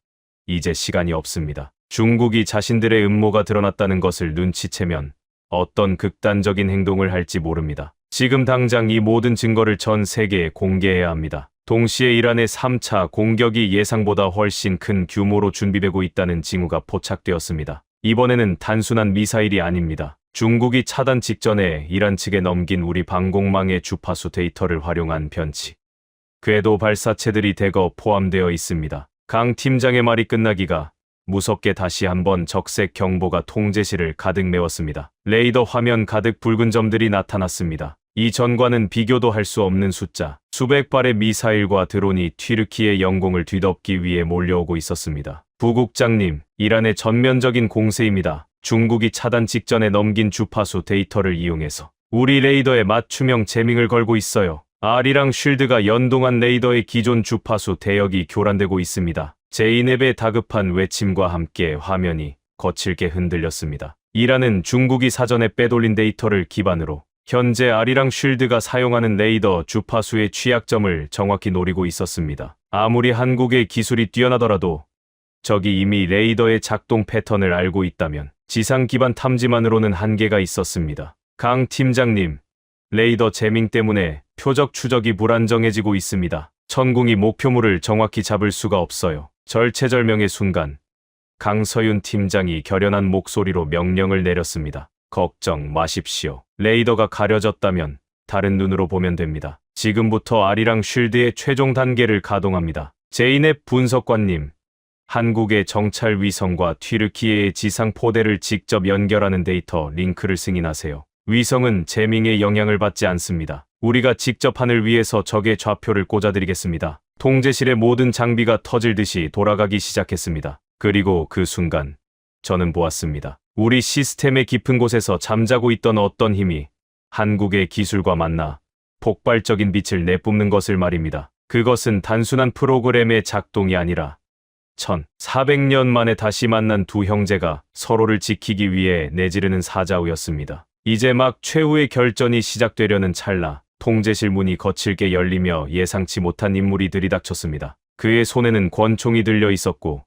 이제 시간이 없습니다. 중국이 자신들의 음모가 드러났다는 것을 눈치채면 어떤 극단적인 행동을 할지 모릅니다. 지금 당장 이 모든 증거를 전 세계에 공개해야 합니다. 동시에 이란의 3차 공격이 예상보다 훨씬 큰 규모로 준비되고 있다는 징후가 포착되었습니다. 이번에는 단순한 미사일이 아닙니다. 중국이 차단 직전에 이란 측에 넘긴 우리 방공망의 주파수 데이터를 활용한 변치, 궤도 발사체들이 대거 포함되어 있습니다. 강 팀장의 말이 끝나기가 무섭게 다시 한번 적색 경보가 통제실을 가득 메웠습니다. 레이더 화면 가득 붉은 점들이 나타났습니다. 이 전과는 비교도 할 수 없는 숫자, 수백 발의 미사일과 드론이 튀르키예 영공을 뒤덮기 위해 몰려오고 있었습니다. 부국장님, 이란의 전면적인 공세입니다. 중국이 차단 직전에 넘긴 주파수 데이터를 이용해서 우리 레이더에 맞춤형 재밍을 걸고 있어요. 아리랑 쉴드가 연동한 레이더의 기존 주파수 대역이 교란되고 있습니다. 제이넵의 다급한 외침과 함께 화면이 거칠게 흔들렸습니다. 이란은 중국이 사전에 빼돌린 데이터를 기반으로 현재 아리랑 쉴드가 사용하는 레이더 주파수의 취약점을 정확히 노리고 있었습니다. 아무리 한국의 기술이 뛰어나더라도 적이 이미 레이더의 작동 패턴을 알고 있다면 지상 기반 탐지만으로는 한계가 있었습니다. 강 팀장님, 레이더 재밍 때문에 표적 추적이 불안정해지고 있습니다. 천궁이 목표물을 정확히 잡을 수가 없어요. 절체절명의 순간, 강서윤 팀장이 결연한 목소리로 명령을 내렸습니다. 걱정 마십시오. 레이더가 가려졌다면 다른 눈으로 보면 됩니다. 지금부터 아리랑 쉴드의 최종 단계를 가동합니다. 제이넵 분석관님, 한국의 정찰 위성과 튀르키예의 지상 포대를 직접 연결하는 데이터 링크를 승인하세요. 위성은 재밍에 영향을 받지 않습니다. 우리가 직접 하늘 위에서 적의 좌표를 꽂아드리겠습니다. 통제실의 모든 장비가 터질 듯이 돌아가기 시작했습니다. 그리고 그 순간 저는 보았습니다. 우리 시스템의 깊은 곳에서 잠자고 있던 어떤 힘이 한국의 기술과 만나 폭발적인 빛을 내뿜는 것을 말입니다. 그것은 단순한 프로그램의 작동이 아니라 1400년 만에 다시 만난 두 형제가 서로를 지키기 위해 내지르는 사자우였습니다. 이제 막 최후의 결전이 시작되려는 찰나, 통제실 문이 거칠게 열리며 예상치 못한 인물이 들이닥쳤습니다. 그의 손에는 권총이 들려 있었고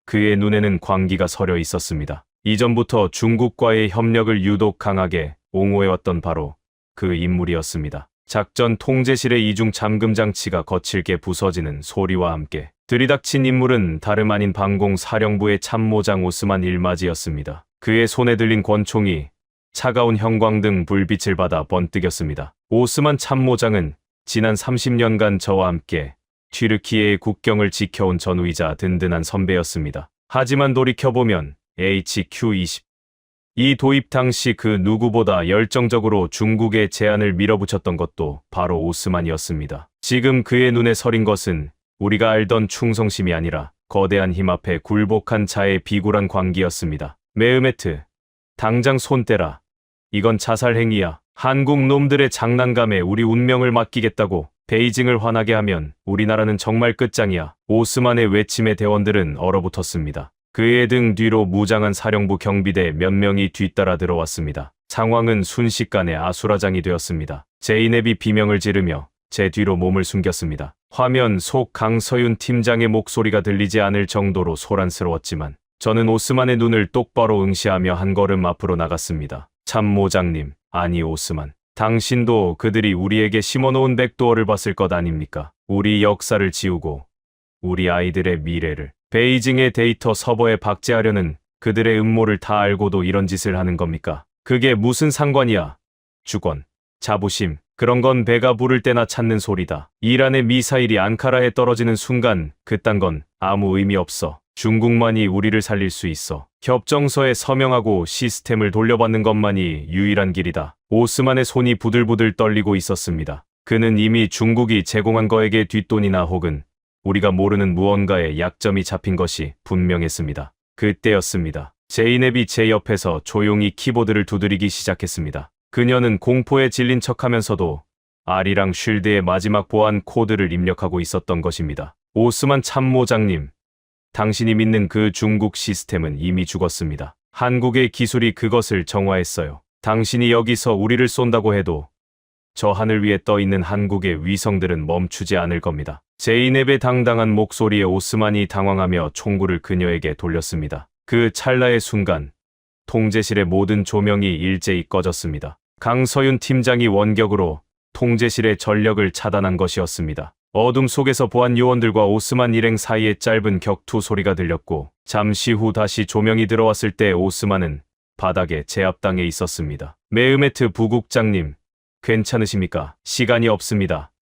그의 눈에는 광기가 서려 있었습니다. 이전부터 중국과의 협력을 유독 강하게 옹호해왔던 바로 그 인물이었습니다. 작전 통제실의 이중 잠금 장치가 거칠게 부서지는 소리와 함께 들이닥친 인물은 다름 아닌 방공사령부의 참모장 오스만 일마지였습니다. 그의 손에 들린 권총이 차가운 형광등 불빛을 받아 번뜩였습니다. 오스만 참모장은 지난 30년간 저와 함께 튀르키예의 국경을 지켜온 전우이자 든든한 선배였습니다. 하지만 돌이켜보면 HQ-20 이 도입 당시 그 누구보다 열정적으로 중국의 제안을 밀어붙였던 것도 바로 오스만이었습니다. 지금 그의 눈에 서린 것은 우리가 알던 충성심이 아니라 거대한 힘 앞에 굴복한 자의 비굴한 광기였습니다. 메흐메트, 당장 손 떼라. 이건 자살 행위야. 한국 놈들의 장난감에 우리 운명을 맡기겠다고 베이징을 화나게 하면 우리나라는 정말 끝장이야. 오스만의 외침에 대원들은 얼어붙었습니다. 그의 등 뒤로 무장한 사령부 경비대 몇 명이 뒤따라 들어왔습니다. 상황은 순식간에 아수라장이 되었습니다. 제이넵이 비명을 지르며 제 뒤로 몸을 숨겼습니다. 화면 속 강서윤 팀장의 목소리가 들리지 않을 정도로 소란스러웠지만 저는 오스만의 눈을 똑바로 응시하며 한 걸음 앞으로 나갔습니다. 참모장님, 아니 오스만, 당신도 그들이 우리에게 심어놓은 백도어를 봤을 것 아닙니까? 우리 역사를 지우고 우리 아이들의 미래를 베이징의 데이터 서버에 박제하려는 그들의 음모를 다 알고도 이런 짓을 하는 겁니까? 그게 무슨 상관이야? 주권, 자부심, 그런 건 배가 부를 때나 찾는 소리다. 이란의 미사일이 앙카라에 떨어지는 순간 그딴 건 아무 의미 없어. 중국만이 우리를 살릴 수 있어. 협정서에 서명하고 시스템을 돌려받는 것만이 유일한 길이다. 오스만의 손이 부들부들 떨리고 있었습니다. 그는 이미 중국이 제공한 거에게 뒷돈이나 혹은 우리가 모르는 무언가에 약점이 잡힌 것이 분명했습니다. 그때였습니다. 제이넵이 제 옆에서 조용히 키보드를 두드리기 시작했습니다. 그녀는 공포에 질린 척하면서도 아리랑 쉴드의 마지막 보안 코드를 입력하고 있었던 것입니다. 오스만 참모장님, 당신이 믿는 그 중국 시스템은 이미 죽었습니다. 한국의 기술이 그것을 정화했어요. 당신이 여기서 우리를 쏜다고 해도 저 하늘 위에 떠 있는 한국의 위성들은 멈추지 않을 겁니다. 제이넵의 당당한 목소리에 오스만이 당황하며 총구를 그녀에게 돌렸습니다. 그 찰나의 순간, 통제실의 모든 조명이 일제히 꺼졌습니다. 강서윤 팀장이 원격으로 통제실의 전력을 차단한 것이었습니다. 어둠 속에서 보안 요원들과 오스만 일행 사이에 짧은 격투 소리가 들렸고, 잠시 후 다시 조명이 들어왔을 때 오스만은 바닥에 제압당해 있었습니다. 메흐메트 부국장님, 괜찮으십니까? 시간이 없습니다.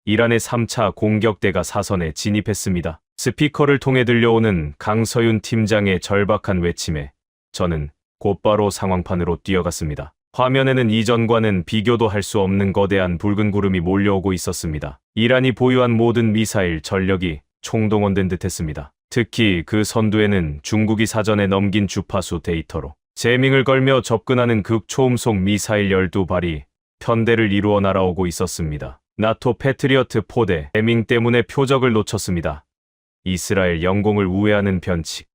이란의 3차 공격대가 사선에 진입했습니다. 스피커를 통해 들려오는 강서윤 팀장의 절박한 외침에 저는 곧바로 상황판으로 뛰어갔습니다. 화면에는 이전과는 비교도 할 수 없는 거대한 붉은 구름이 몰려오고 있었습니다. 이란이 보유한 모든 미사일 전력이 총동원된 듯했습니다. 특히 그 선두에는 중국이 사전에 넘긴 주파수 데이터로 제밍을 걸며 접근하는 극초음속 미사일 12발이 편대를 이루어 날아오고 있었습니다. 나토 패트리어트 포대 제밍 때문에 표적을 놓쳤습니다. 이스라엘 영공을 우회하는 변칙.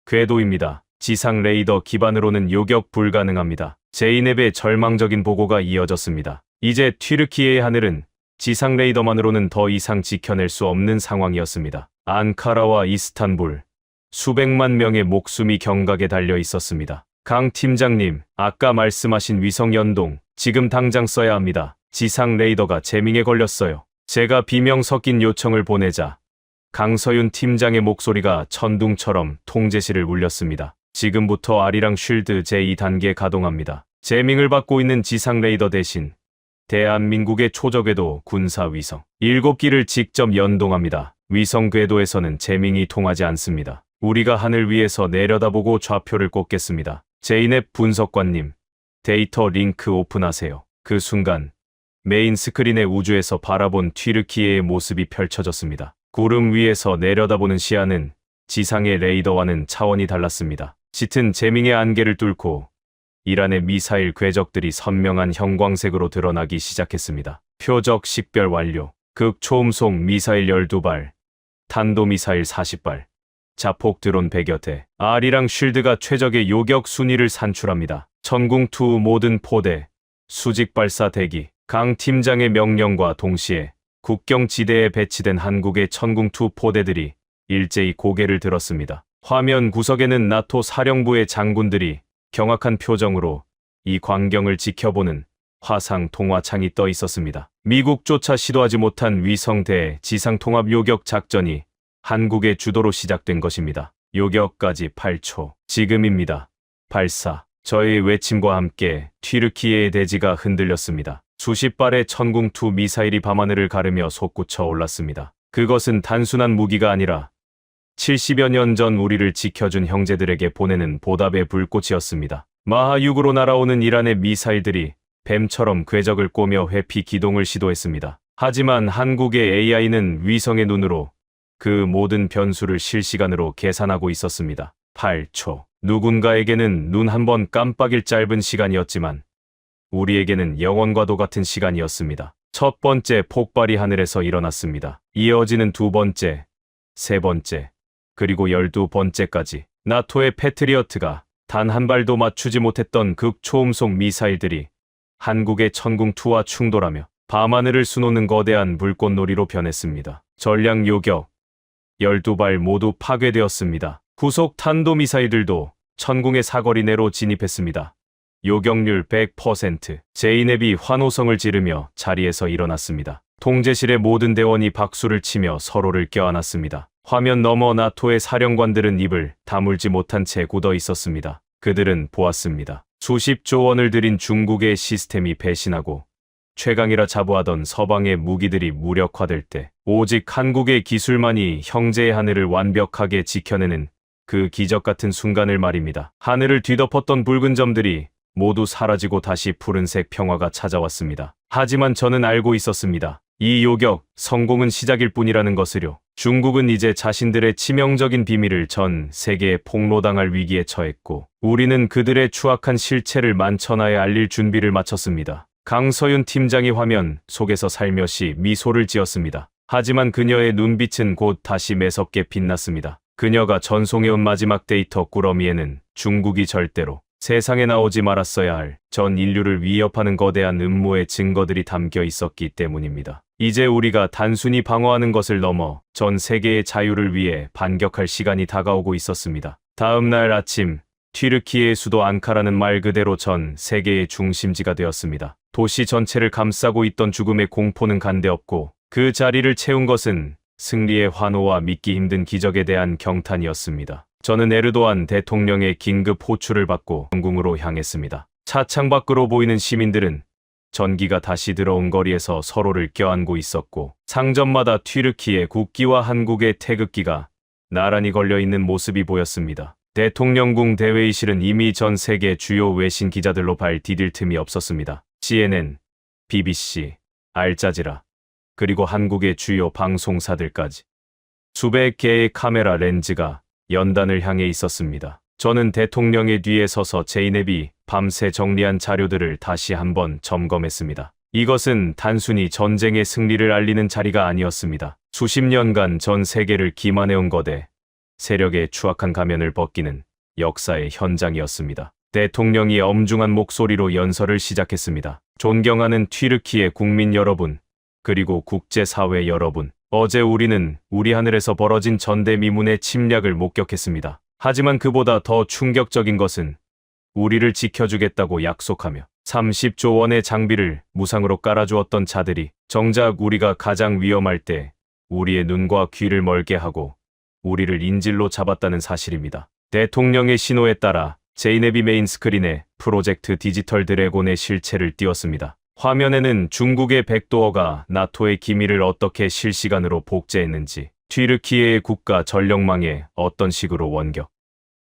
궤도입니다. 지상 레이더 기반으로는 요격 불가능합니다. 제이넵의 절망적인 보고가 이어졌습니다. 이제 튀르키예의 하늘은 지상 레이더만으로는 더 이상 지켜낼 수 없는 상황이었습니다. 앙카라와 이스탄불, 수백만 명의 목숨이 경각에 달려 있었습니다. 강 팀장님, 아까 말씀하신 위성 연동, 지금 당장 써야 합니다. 지상 레이더가 제밍에 걸렸어요. 제가 비명 섞인 요청을 보내자 강서윤 팀장의 목소리가 천둥처럼 통제실을 울렸습니다. 지금부터 아리랑 쉴드 제2단계 가동합니다. 제밍을 받고 있는 지상 레이더 대신 대한민국의 초저궤도 군사위성 7기를 직접 연동합니다. 위성 궤도에서는 제밍이 통하지 않습니다. 우리가 하늘 위에서 내려다보고 좌표를 꽂겠습니다. 제이넵 분석관님, 데이터 링크 오픈하세요. 그 순간 메인 스크린의 우주에서 바라본 튀르키예의 모습이 펼쳐졌습니다. 구름 위에서 내려다보는 시야는 지상의 레이더와는 차원이 달랐습니다. 짙은 제밍의 안개를 뚫고 이란의 미사일 궤적들이 선명한 형광색으로 드러나기 시작했습니다. 표적 식별 완료. 극초음속 미사일 12발, 탄도미사일 40발, 자폭 드론 100여 대. 아리랑 쉴드가 최적의 요격 순위를 산출합니다. 천궁2 모든 포대, 수직 발사 대기. 강 팀장의 명령과 동시에 국경지대에 배치된 한국의 천궁2 포대들이 일제히 고개를 들었습니다. 화면 구석에는 나토 사령부의 장군들이 경악한 표정으로 이 광경을 지켜보는 화상 통화창이 떠 있었습니다. 미국조차 시도하지 못한 위성대 지상통합 요격 작전이 한국의 주도로 시작된 것입니다. 요격까지 8초. 지금입니다. 발사. 저의 외침과 함께 튀르키예의 대지가 흔들렸습니다. 수십 발의 천궁2 미사일이 밤하늘을 가르며 솟구쳐 올랐습니다. 그것은 단순한 무기가 아니라 70여 년 전 우리를 지켜준 형제들에게 보내는 보답의 불꽃이었습니다. 마하6으로 날아오는 이란의 미사일들이 뱀처럼 궤적을 꼬며 회피 기동을 시도했습니다. 하지만 한국의 AI는 위성의 눈으로 그 모든 변수를 실시간으로 계산하고 있었습니다. 8초. 누군가에게는 눈 한 번 깜빡일 짧은 시간이었지만 우리에게는 영원과도 같은 시간이었습니다. 첫 번째 폭발이 하늘에서 일어났습니다. 이어지는 두 번째, 세 번째, 그리고 12번째까지 나토의 패트리어트가 단 한 발도 맞추지 못했던 극초음속 미사일들이 한국의 천궁2와 충돌하며 밤하늘을 수놓는 거대한 불꽃놀이로 변했습니다. 전략 요격 12발 모두 파괴되었습니다. 후속 탄도미사일들도 천궁의 사거리 내로 진입했습니다. 요격률 100%. 제이넵이 환호성을 지르며 자리에서 일어났습니다. 통제실의 모든 대원이 박수를 치며 서로를 껴안았습니다. 화면 너머 나토의 사령관들은 입을 다물지 못한 채 굳어 있었습니다. 그들은 보았습니다. 수십조 원을 들인 중국의 시스템이 배신하고 최강이라 자부하던 서방의 무기들이 무력화될 때 오직 한국의 기술만이 형제의 하늘을 완벽하게 지켜내는 그 기적 같은 순간을 말입니다. 하늘을 뒤덮었던 붉은 점들이 모두 사라지고 다시 푸른색 평화가 찾아왔습니다. 하지만 저는 알고 있었습니다. 이 요격, 성공은 시작일 뿐이라는 것을요. 중국은 이제 자신들의 치명적인 비밀을 전 세계에 폭로당할 위기에 처했고 우리는 그들의 추악한 실체를 만천하에 알릴 준비를 마쳤습니다. 강서윤 팀장이 화면 속에서 살며시 미소를 지었습니다. 하지만 그녀의 눈빛은 곧 다시 매섭게 빛났습니다. 그녀가 전송해온 마지막 데이터 꾸러미에는 중국이 절대로 세상에 나오지 말았어야 할 전 인류를 위협하는 거대한 음모의 증거들이 담겨 있었기 때문입니다. 이제 우리가 단순히 방어하는 것을 넘어 전 세계의 자유를 위해 반격할 시간이 다가오고 있었습니다. 다음 날 아침, 튀르키예의 수도 앙카라는 말 그대로 전 세계의 중심지가 되었습니다. 도시 전체를 감싸고 있던 죽음의 공포는 간데없고 그 자리를 채운 것은 승리의 환호와 믿기 힘든 기적에 대한 경탄이었습니다. 저는 에르도안 대통령의 긴급 호출을 받고 영궁으로 향했습니다. 차창 밖으로 보이는 시민들은 전기가 다시 들어온 거리에서 서로를 껴안고 있었고 상점마다 튀르키예 국기와 한국의 태극기가 나란히 걸려있는 모습이 보였습니다. 대통령궁 대회의실은 이미 전 세계 주요 외신 기자들로 발 디딜 틈이 없었습니다. CNN, BBC, 알자지라, 그리고 한국의 주요 방송사들까지. 수백 개의 카메라 렌즈가 연단을 향해 있었습니다. 저는 대통령의 뒤에 서서 제이넵이 밤새 정리한 자료들을 다시 한번 점검했습니다. 이것은 단순히 전쟁의 승리를 알리는 자리가 아니었습니다. 수십 년간 전 세계를 기만해온 거대 세력의 추악한 가면을 벗기는 역사의 현장이었습니다. 대통령이 엄중한 목소리로 연설을 시작했습니다. 존경하는 튀르키예 국민 여러분, 그리고 국제사회 여러분, 어제 우리는 우리 하늘에서 벌어진 전대미문의 침략을 목격했습니다. 하지만 그보다 더 충격적인 것은 우리를 지켜주겠다고 약속하며 30조 원의 장비를 무상으로 깔아주었던 자들이 정작 우리가 가장 위험할 때 우리의 눈과 귀를 멀게 하고 우리를 인질로 잡았다는 사실입니다. 대통령의 신호에 따라 제이넵이 메인 스크린에 프로젝트 디지털 드래곤의 실체를 띄웠습니다. 화면에는 중국의 백도어가 나토의 기밀을 어떻게 실시간으로 복제했는지, 튀르키예의 국가 전력망에 어떤 식으로 원격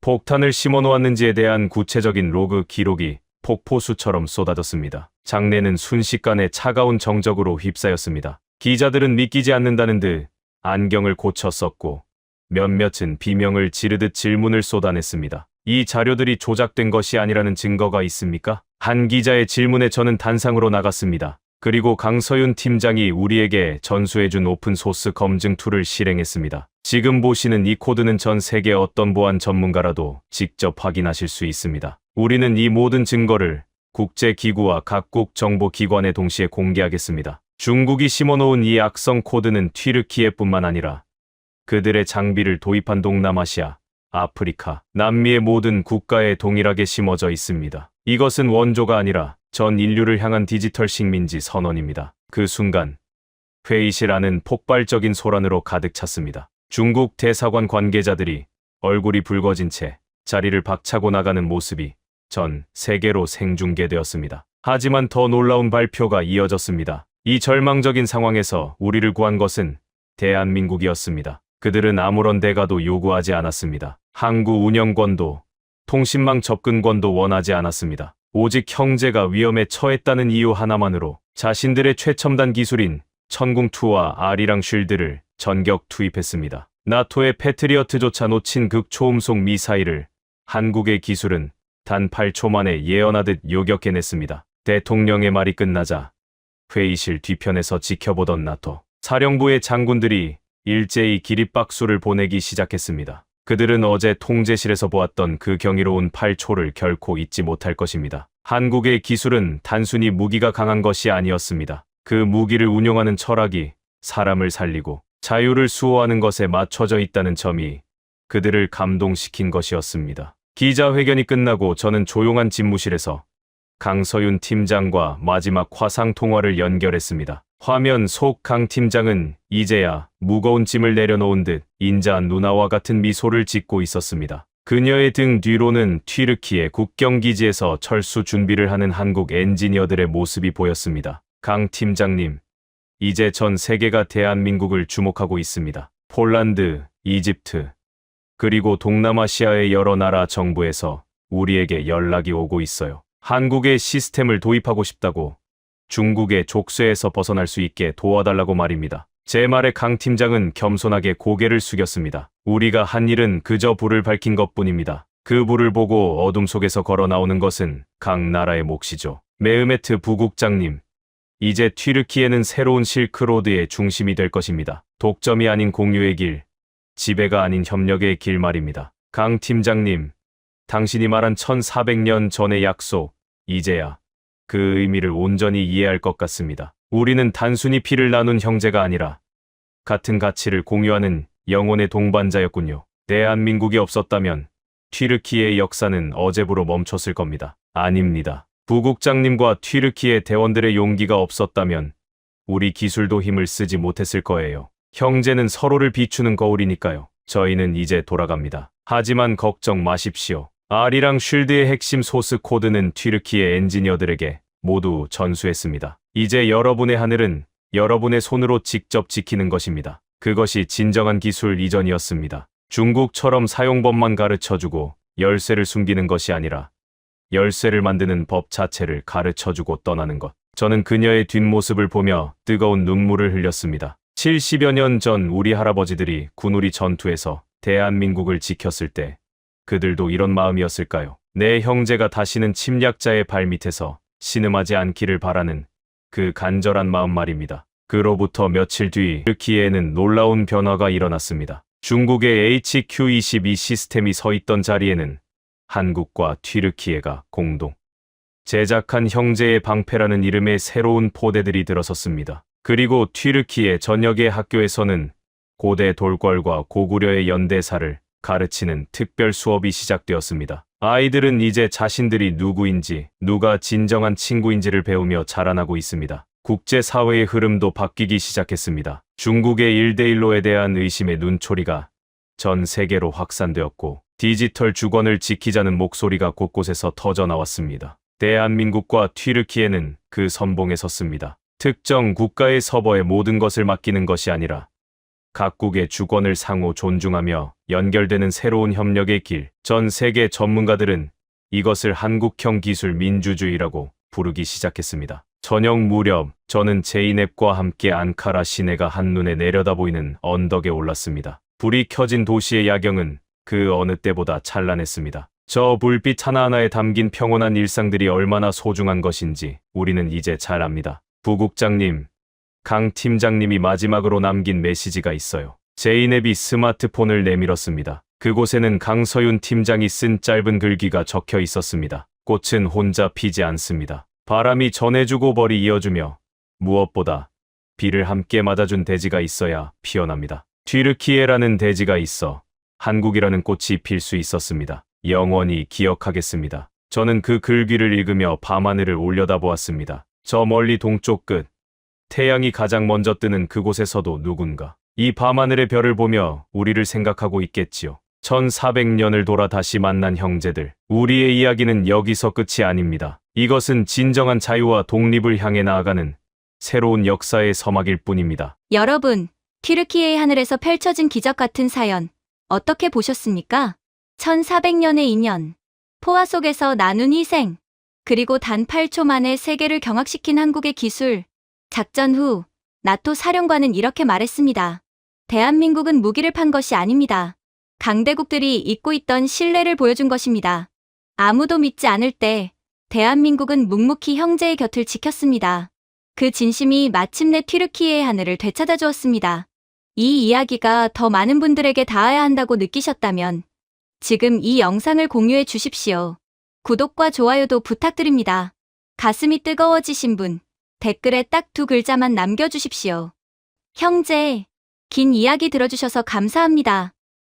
폭탄을 심어놓았는지에 대한 구체적인 로그 기록이 폭포수처럼 쏟아졌습니다. 장내는 순식간에 차가운 정적으로 휩싸였습니다. 기자들은 믿기지 않는다는 듯 안경을 고쳐 썼고 몇몇은 비명을 지르듯 질문을 쏟아냈습니다. 이 자료들이 조작된 것이 아니라는 증거가 있습니까? 한 기자의 질문에 저는 단상으로 나갔습니다. 그리고 강서윤 팀장이 우리에게 전수해준 오픈소스 검증 툴을 실행했습니다. 지금 보시는 이 코드는 전 세계 어떤 보안 전문가라도 직접 확인하실 수 있습니다. 우리는 이 모든 증거를 국제기구와 각국 정보기관에 동시에 공개하겠습니다. 중국이 심어놓은 이 악성 코드는 튀르키예뿐만 아니라 그들의 장비를 도입한 동남아시아, 아프리카, 남미의 모든 국가에 동일하게 심어져 있습니다. 이것은 원조가 아니라 전 인류를 향한 디지털 식민지 선언입니다. 그 순간 회의실 안은 폭발적인 소란으로 가득 찼습니다. 중국 대사관 관계자들이 얼굴이 붉어진 채 자리를 박차고 나가는 모습이 전 세계로 생중계되었습니다. 하지만 더 놀라운 발표가 이어졌습니다. 이 절망적인 상황에서 우리를 구한 것은 대한민국이었습니다. 그들은 아무런 대가도 요구하지 않았습니다. 항구 운영권도 통신망 접근권도 원하지 않았습니다. 오직 형제가 위험에 처했다는 이유 하나만으로 자신들의 최첨단 기술인 천궁2와 아리랑 쉴드를 전격 투입했습니다. 나토의 패트리어트조차 놓친 극초음속 미사일을 한국의 기술은 단 8초 만에 예언하듯 요격해냈습니다. 대통령의 말이 끝나자 회의실 뒤편에서 지켜보던 나토 사령부의 장군들이 일제히 기립박수를 보내기 시작했습니다. 그들은 어제 통제실에서 보았던 그 경이로운 8초를 결코 잊지 못할 것입니다. 한국의 기술은 단순히 무기가 강한 것이 아니었습니다. 그 무기를 운용하는 철학이 사람을 살리고 자유를 수호하는 것에 맞춰져 있다는 점이 그들을 감동시킨 것이었습니다. 기자회견이 끝나고 저는 조용한 집무실에서 강서윤 팀장과 마지막 화상 통화를 연결했습니다. 화면 속 강 팀장은 이제야 무거운 짐을 내려놓은 듯 인자한 누나와 같은 미소를 짓고 있었습니다. 그녀의 등 뒤로는 튀르키예 국경기지에서 철수 준비를 하는 한국 엔지니어들의 모습이 보였습니다. 강 팀장님, 이제 전 세계가 대한민국을 주목하고 있습니다. 폴란드, 이집트, 그리고 동남아시아의 여러 나라 정부에서 우리에게 연락이 오고 있어요. 한국의 시스템을 도입하고 싶다고, 중국의 족쇄에서 벗어날 수 있게 도와달라고 말입니다. 제 말에 강 팀장은 겸손하게 고개를 숙였습니다. 우리가 한 일은 그저 불을 밝힌 것뿐입니다. 그 불을 보고 어둠 속에서 걸어 나오는 것은 각 나라의 몫이죠. 메흐메트 부국장님, 이제 튀르키예는 새로운 실크로드의 중심이 될 것입니다. 독점이 아닌 공유의 길, 지배가 아닌 협력의 길 말입니다. 강 팀장님, 당신이 말한 1400년 전의 약속, 이제야 그 의미를 온전히 이해할 것 같습니다. 우리는 단순히 피를 나눈 형제가 아니라 같은 가치를 공유하는 영혼의 동반자였군요. 대한민국이 없었다면 튀르키예의 역사는 어제부로 멈췄을 겁니다. 아닙니다. 부국장님과 튀르키예 대원들의 용기가 없었다면 우리 기술도 힘을 쓰지 못했을 거예요. 형제는 서로를 비추는 거울이니까요. 저희는 이제 돌아갑니다. 하지만 걱정 마십시오. 아리랑 쉴드의 핵심 소스 코드는 튀르키예 엔지니어들에게 모두 전수했습니다. 이제 여러분의 하늘은 여러분의 손으로 직접 지키는 것입니다. 그것이 진정한 기술 이전이었습니다. 중국처럼 사용법만 가르쳐주고 열쇠를 숨기는 것이 아니라 열쇠를 만드는 법 자체를 가르쳐주고 떠나는 것. 저는 그녀의 뒷모습을 보며 뜨거운 눈물을 흘렸습니다. 70여 년 전 우리 할아버지들이 군우리 전투에서 대한민국을 지켰을 때 그들도 이런 마음이었을까요? 내 형제가 다시는 침략자의 발밑에서 신음하지 않기를 바라는 그 간절한 마음 말입니다. 그로부터 며칠 뒤 튀르키예에는 놀라운 변화가 일어났습니다. 중국의 HQ-22 시스템이 서 있던 자리에는 한국과 튀르키예가 공동 제작한 형제의 방패라는 이름의 새로운 포대들이 들어섰습니다. 그리고 튀르키예 전역의 학교에서는 고대 돌궐과 고구려의 연대사를 가르치는 특별 수업이 시작되었습니다. 아이들은 이제 자신들이 누구인지, 누가 진정한 친구인지를 배우며 자라나고 있습니다. 국제사회의 흐름도 바뀌기 시작했습니다. 중국의 1대1로에 대한 의심의 눈초리가 전 세계로 확산되었고 디지털 주권을 지키자는 목소리가 곳곳에서 터져 나왔습니다. 대한민국과 튀르키예는 그 선봉에 섰습니다. 특정 국가의 서버에 모든 것을 맡기는 것이 아니라 각국의 주권을 상호 존중하며 연결되는 새로운 협력의 길. 전 세계 전문가들은 이것을 한국형 기술 민주주의라고 부르기 시작했습니다. 저녁 무렵 저는 제이넵과 함께 앙카라 시내가 한눈에 내려다보이는 언덕에 올랐습니다. 불이 켜진 도시의 야경은 그 어느 때보다 찬란했습니다. 저 불빛 하나하나에 담긴 평온한 일상들이 얼마나 소중한 것인지 우리는 이제 잘 압니다. 부국장님, 강 팀장님이 마지막으로 남긴 메시지가 있어요. 제이넵이 스마트폰을 내밀었습니다. 그곳에는 강서윤 팀장이 쓴 짧은 글귀가 적혀 있었습니다. 꽃은 혼자 피지 않습니다. 바람이 전해주고 벌이 이어주며 무엇보다 비를 함께 맞아준 대지가 있어야 피어납니다. 튀르키예라는 대지가 있어 한국이라는 꽃이 필 수 있었습니다. 영원히 기억하겠습니다. 저는 그 글귀를 읽으며 밤하늘을 올려다보았습니다. 저 멀리 동쪽 끝, 태양이 가장 먼저 뜨는 그곳에서도 누군가 이 밤하늘의 별을 보며 우리를 생각하고 있겠지요. 1400년을 돌아 다시 만난 형제들. 우리의 이야기는 여기서 끝이 아닙니다. 이것은 진정한 자유와 독립을 향해 나아가는 새로운 역사의 서막일 뿐입니다. 여러분, 튀르키예의 하늘에서 펼쳐진 기적 같은 사연, 어떻게 보셨습니까? 1400년의 인연, 포화 속에서 나눈 희생, 그리고 단 8초 만에 세계를 경악시킨 한국의 기술. 작전 후 나토 사령관은 이렇게 말했습니다. 대한민국은 무기를 판 것이 아닙니다. 강대국들이 잊고 있던 신뢰를 보여준 것입니다. 아무도 믿지 않을 때 대한민국은 묵묵히 형제의 곁을 지켰습니다. 그 진심이 마침내 튀르키예의 하늘을 되찾아 주었습니다. 이 이야기가 더 많은 분들에게 닿아야 한다고 느끼셨다면 지금 이 영상을 공유해 주십시오. 구독과 좋아요도 부탁드립니다. 가슴이 뜨거워지신 분, 댓글에 딱 2글자만 남겨주십시오. 형제, 긴 이야기 들어주셔서 감사합니다.